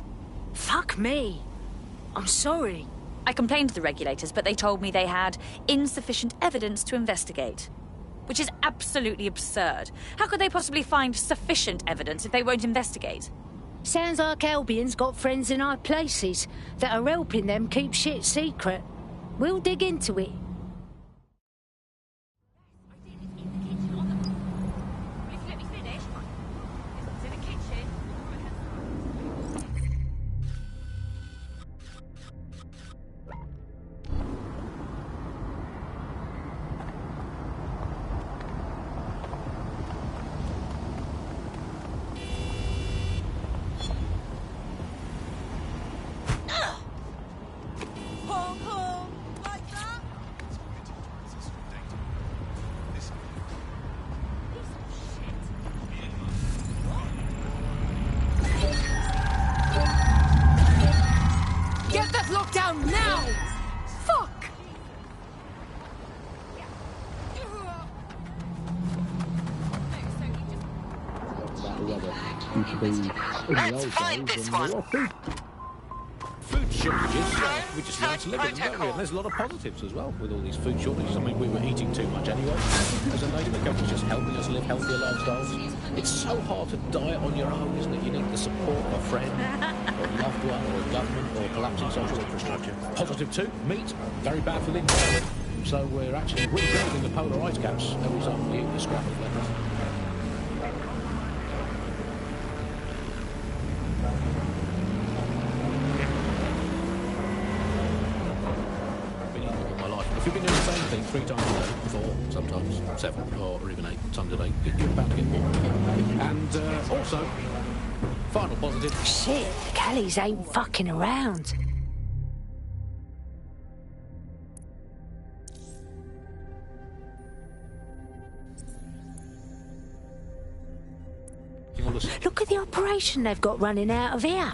Fuck me. I'm sorry. I complained to the regulators, but they told me they had insufficient evidence to investigate. Which is absolutely absurd. How could they possibly find sufficient evidence if they won't investigate? Sounds like Albion's got friends in high places that are helping them keep shit secret. We'll dig into it. Let's find this one. Food shortages, we just learned to live with them, don't we? And there's a lot of positives as well with all these food shortages. I mean, we were eating too much anyway. As a nation, the government's just helping us live healthier lifestyles. It's so hard to diet on your own, isn't it? You need the support of a friend, or a loved one, or a government, or collapsing social infrastructure. Positive too, meat, very bad for the environment. So we're actually rebuilding the polar ice caps every time we eat the scrap of lettuce. If you've been doing the same thing 3 times a day, 4, sometimes 7, or even 8 times a day, you're about to get more. And also, final positive. Shit, the Kellys ain't fucking around. Look at the operation they've got running out of here.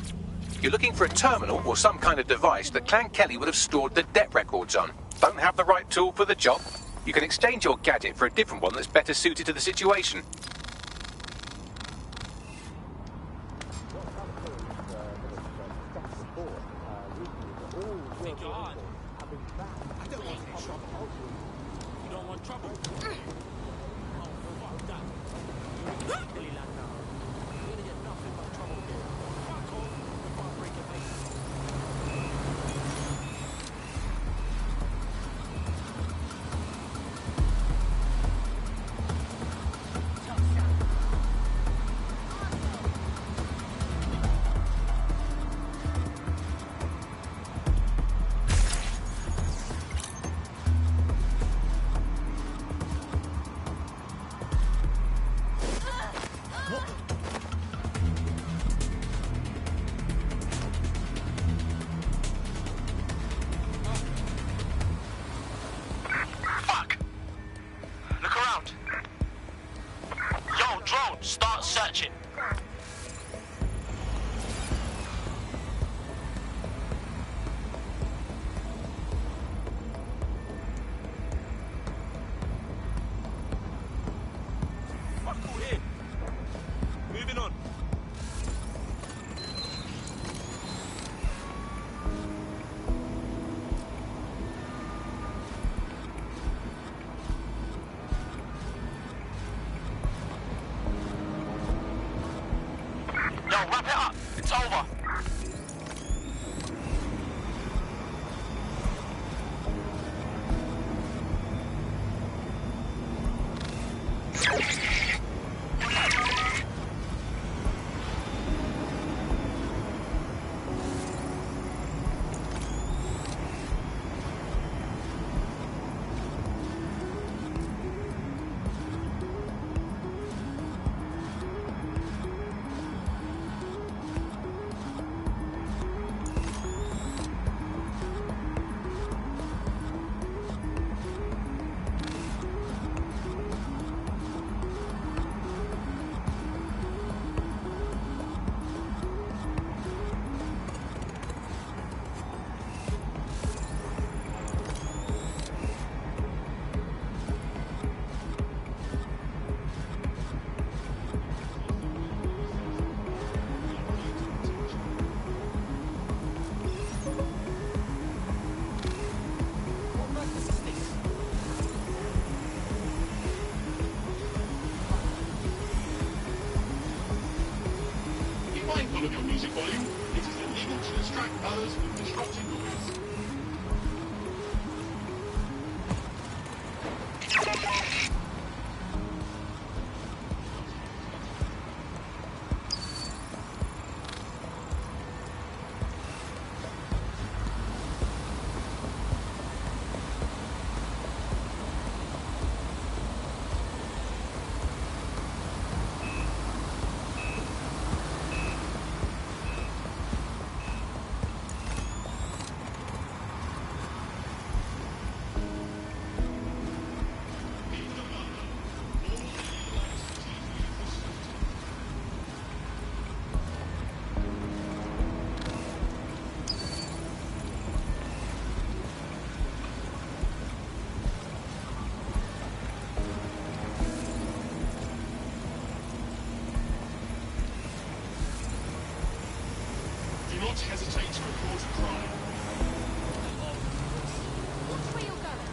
You're looking for a terminal or some kind of device that Clan Kelly would have stored the debt records on. Don't have the right tool for the job? You can exchange your gadget for a different one that's better suited to the situation. You don't want trouble. Yo, wrap it up. It's over. Mindful of your music volume. It is illegal to distract others with disrupting noise. Do not hesitate to report a crime. Watch where you're going.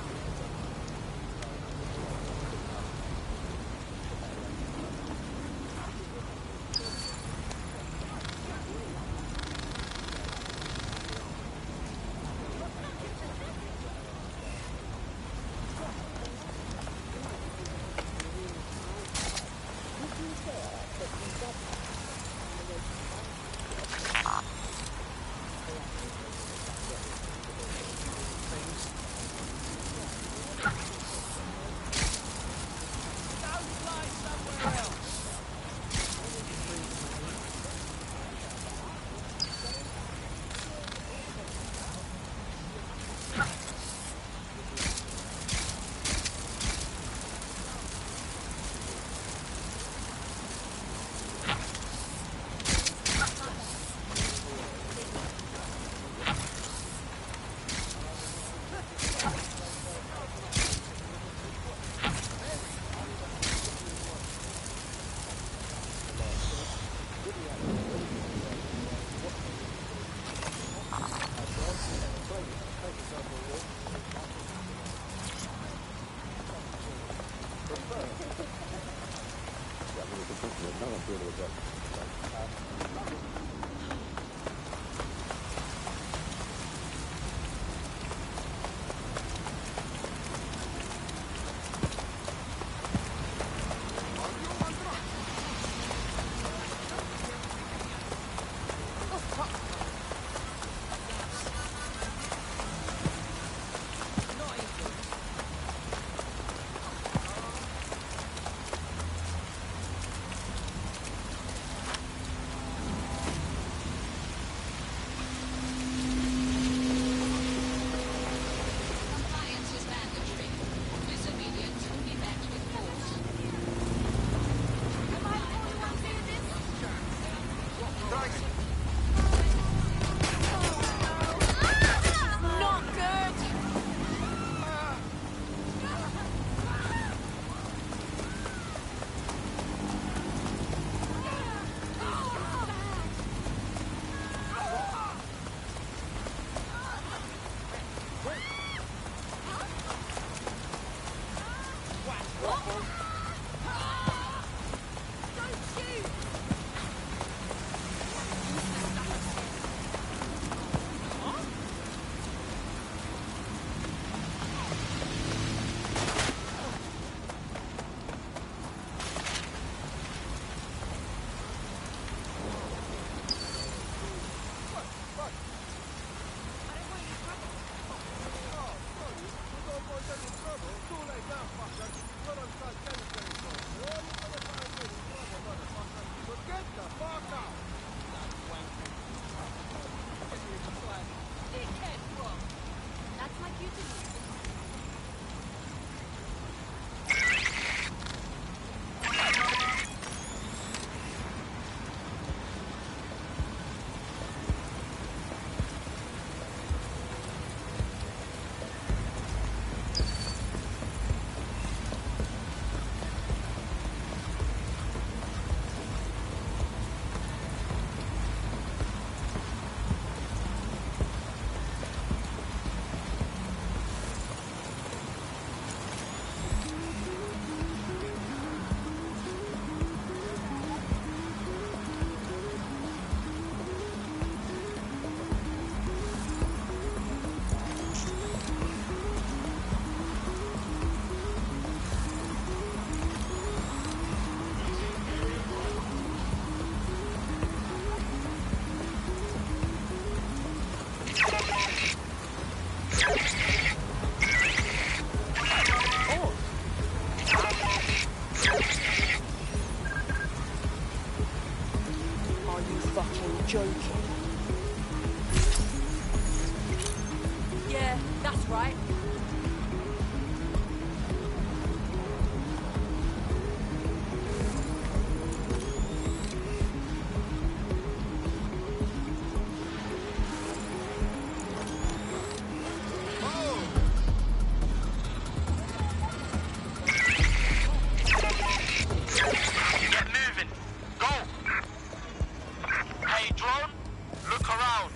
That's my cue to leave. Yeah, that's right. Get moving. Go. Hey, drone, look around.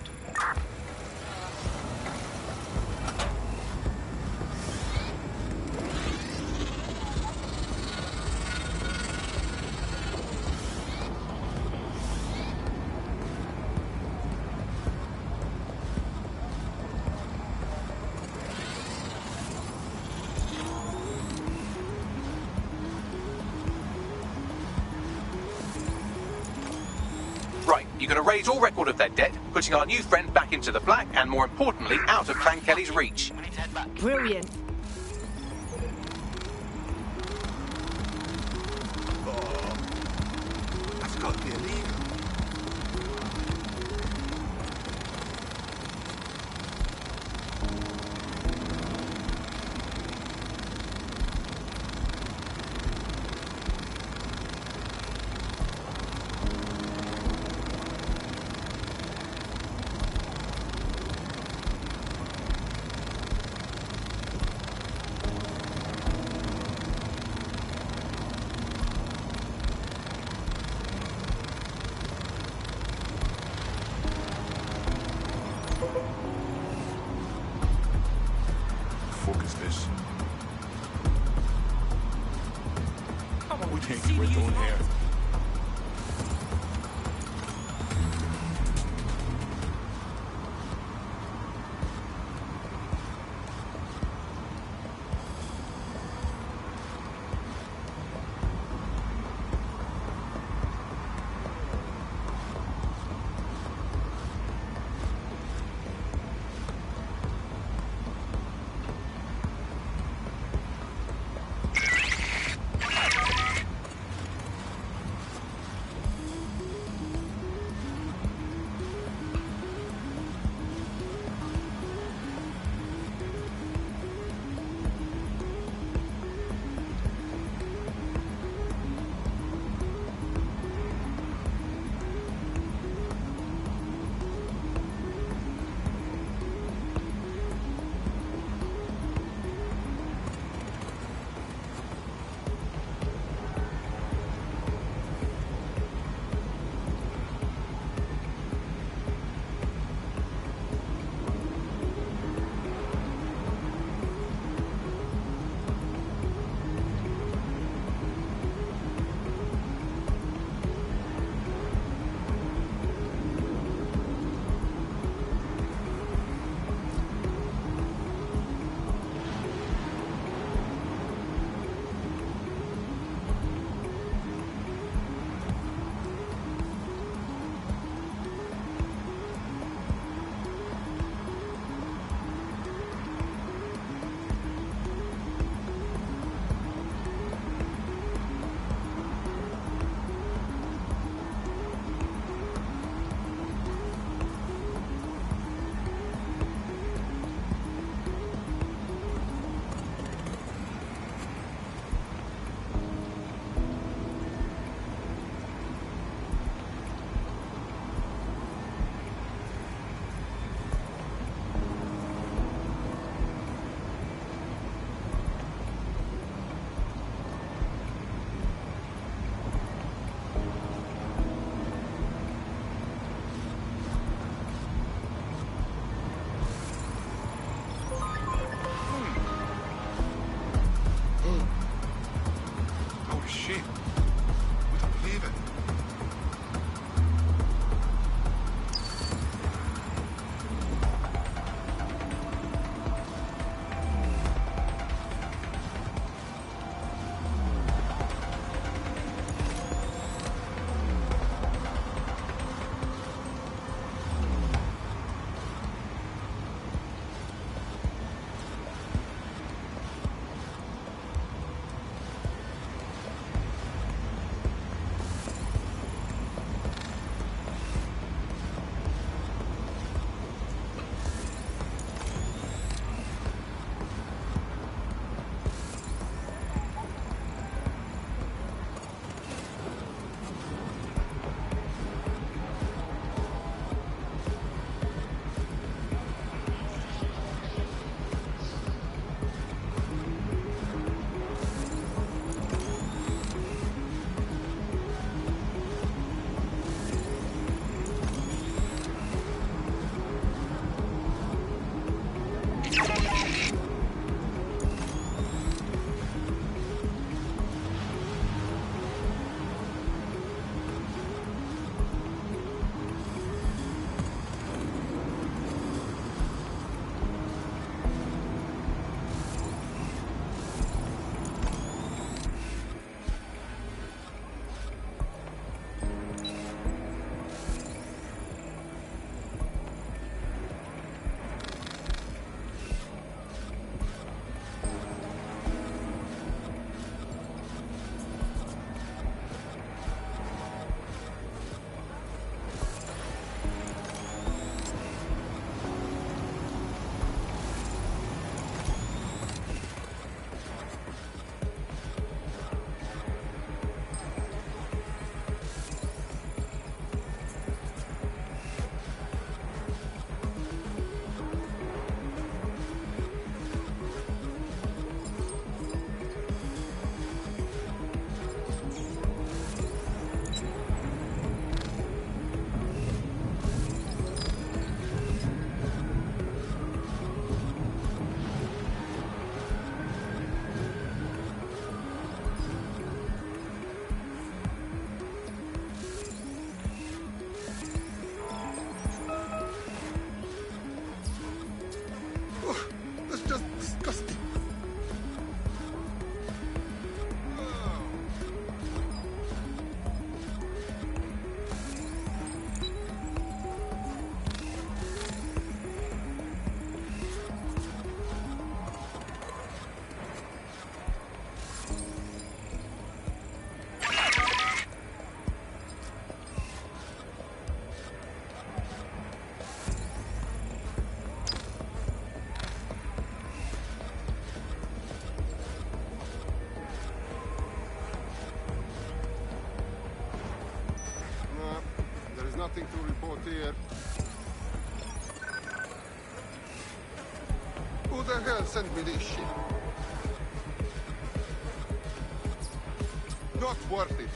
Right, you're going to raise all record of their debt, putting our new friend back into the black and, more importantly, out of Clan Kelly's reach. Brilliant. That's got to be illegal. Fuck is this? What we think we're doing here? out here. Who the hell sent me this shit? Not worth it.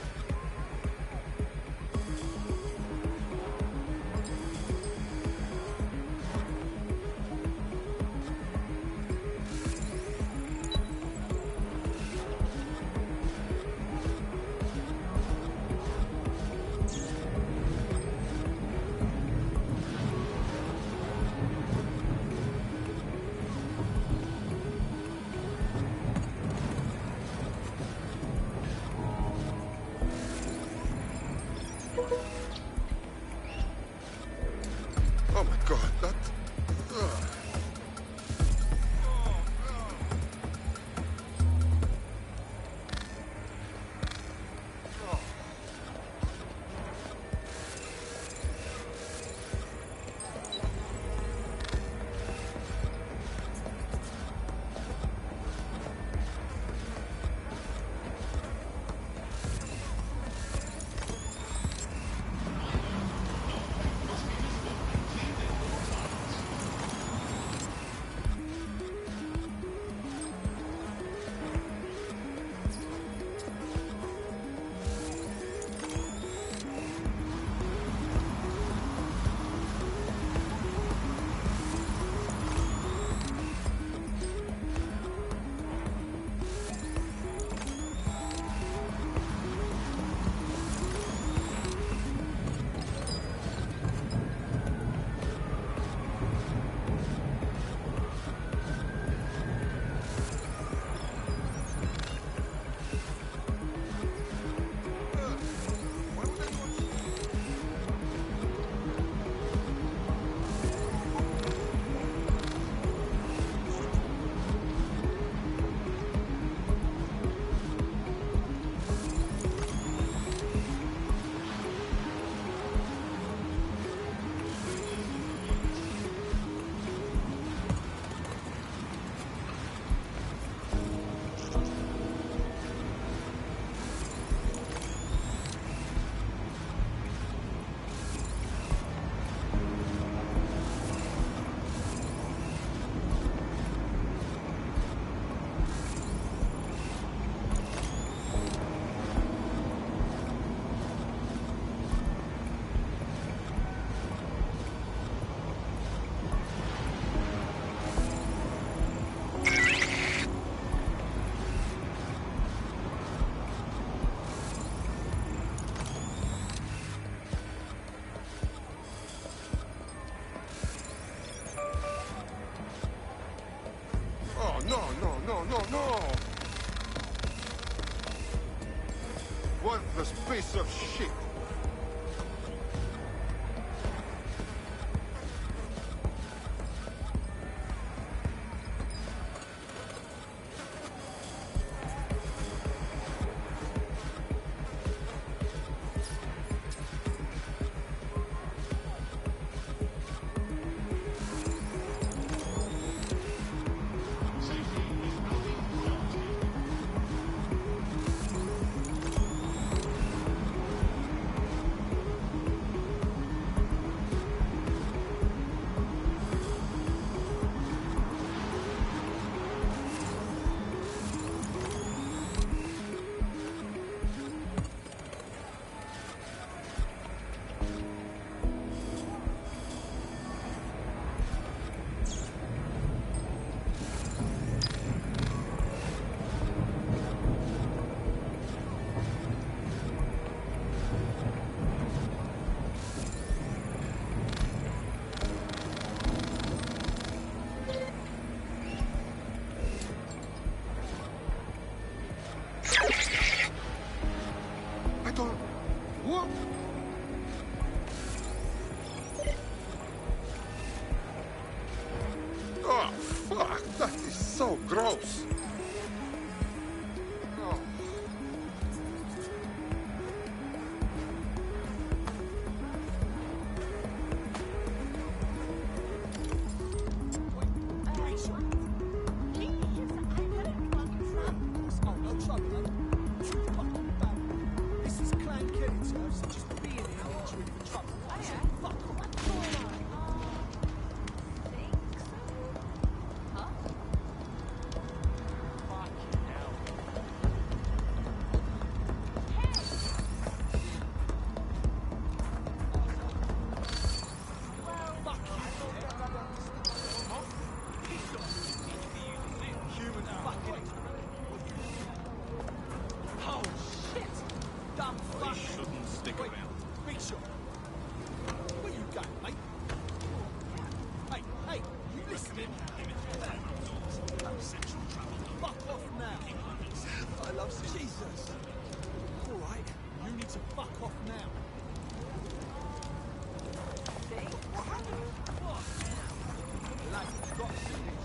No! Worthless piece of shit! stick around. Big shot. Where you going, mate? Hey, you listening? Fuck off now. I love Jesus. All right, you need to fuck off now. What happened? What? Lads, you've got to see this.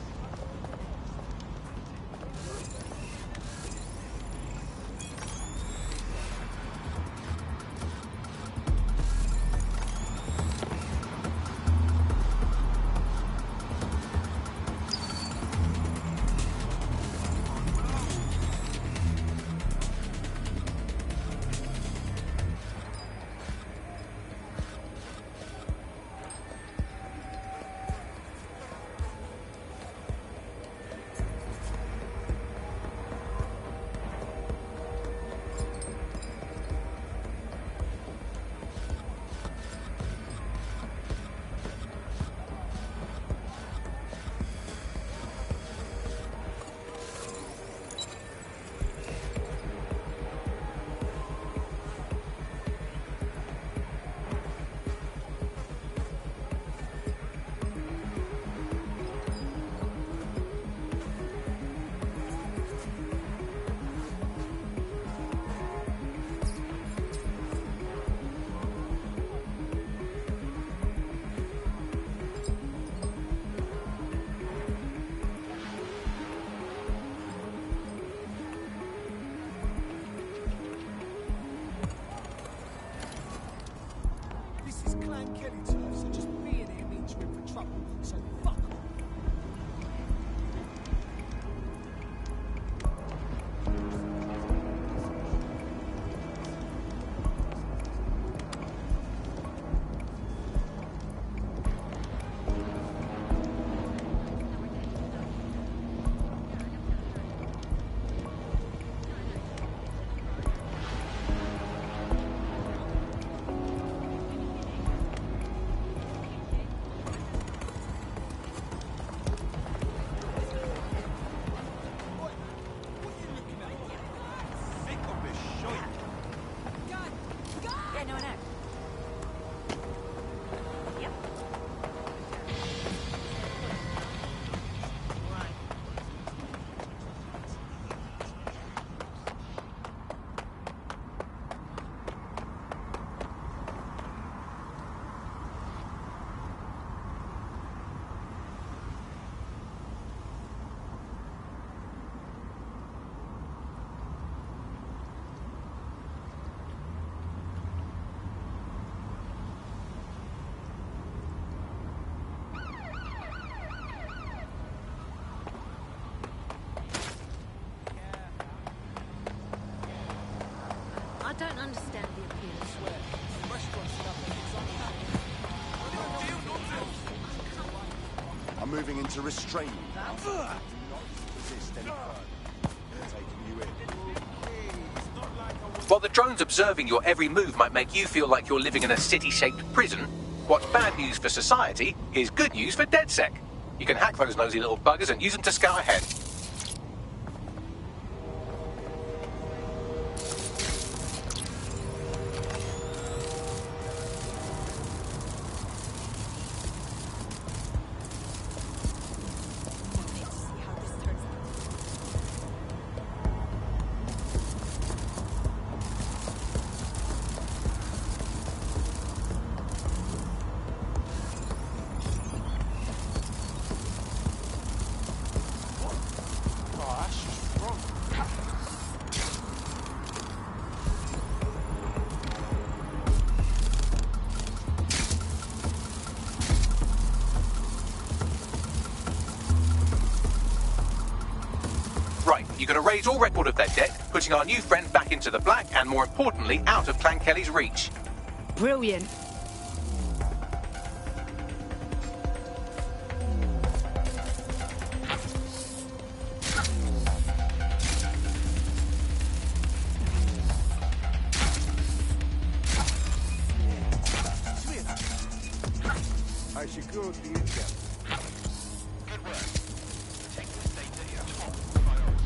I don't understand the appeal. I'm moving into restraining now. Do not resist any further. Taking you in. While the drones observing your every move might make you feel like you're living in a city-shaped prison, what's bad news for society is good news for DedSec. You can hack those nosy little buggers and use them to scout ahead. You can erase all record of their debt, putting our new friend back into the black and, more importantly, out of Clan Kelly's reach. Brilliant. I secured the intel. Good work. Take this data your top priority.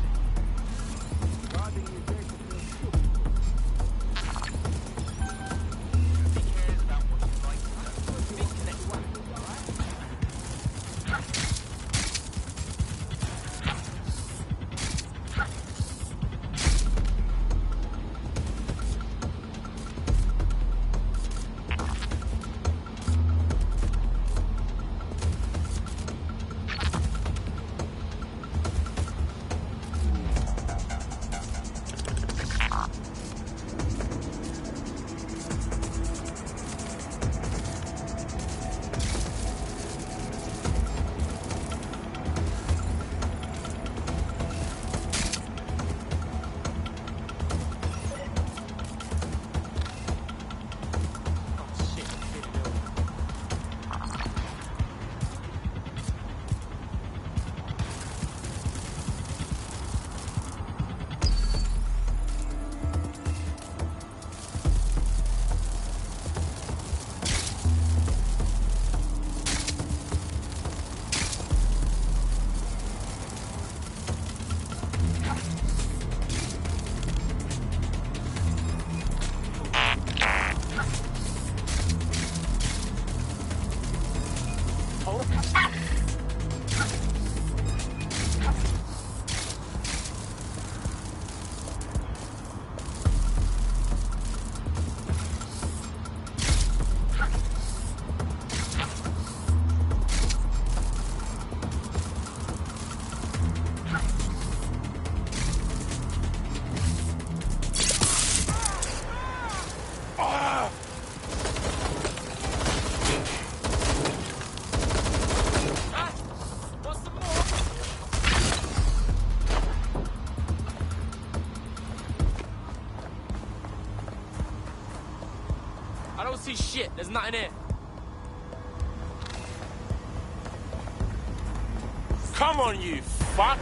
I don't see shit. There's nothing here. Come on, you fuck!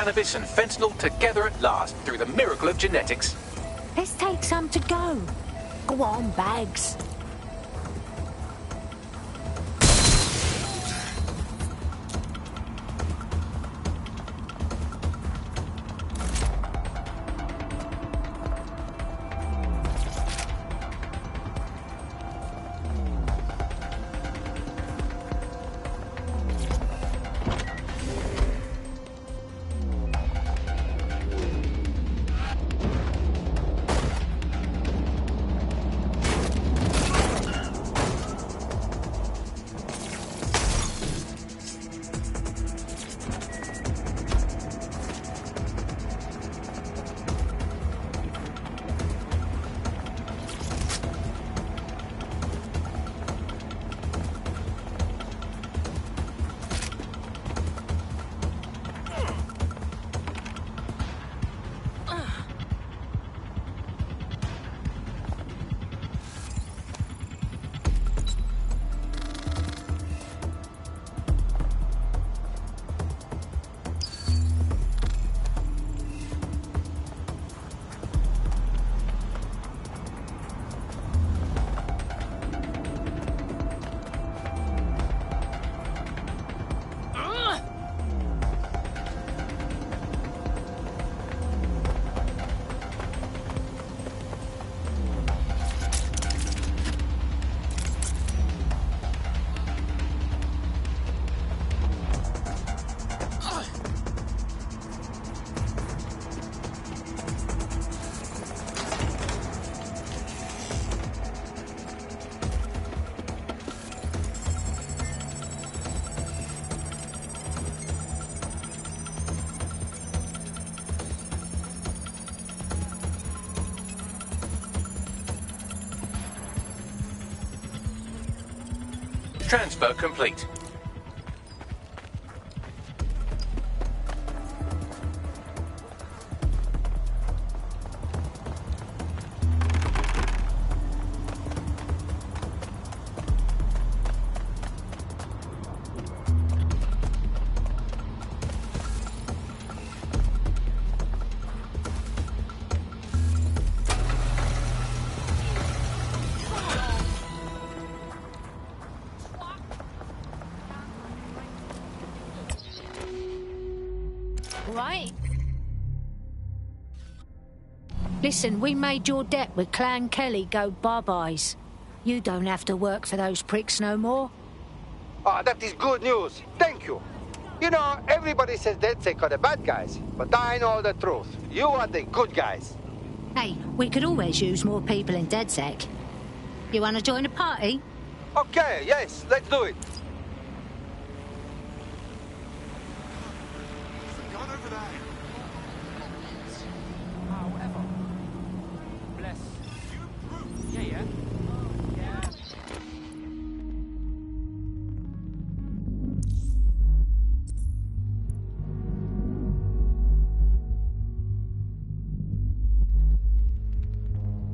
Cannabis and fentanyl together at last through the miracle of genetics. Let's take some to go. Go on, Bags. Transfer complete. Listen, we made your debt with Clan Kelly go bye-byes. You don't have to work for those pricks no more. Ah, that is good news. Thank you. You know, everybody says DedSec are the bad guys, but I know the truth. You are the good guys. Hey, we could always use more people in DedSec. You want to join a party? Okay, yes, let's do it.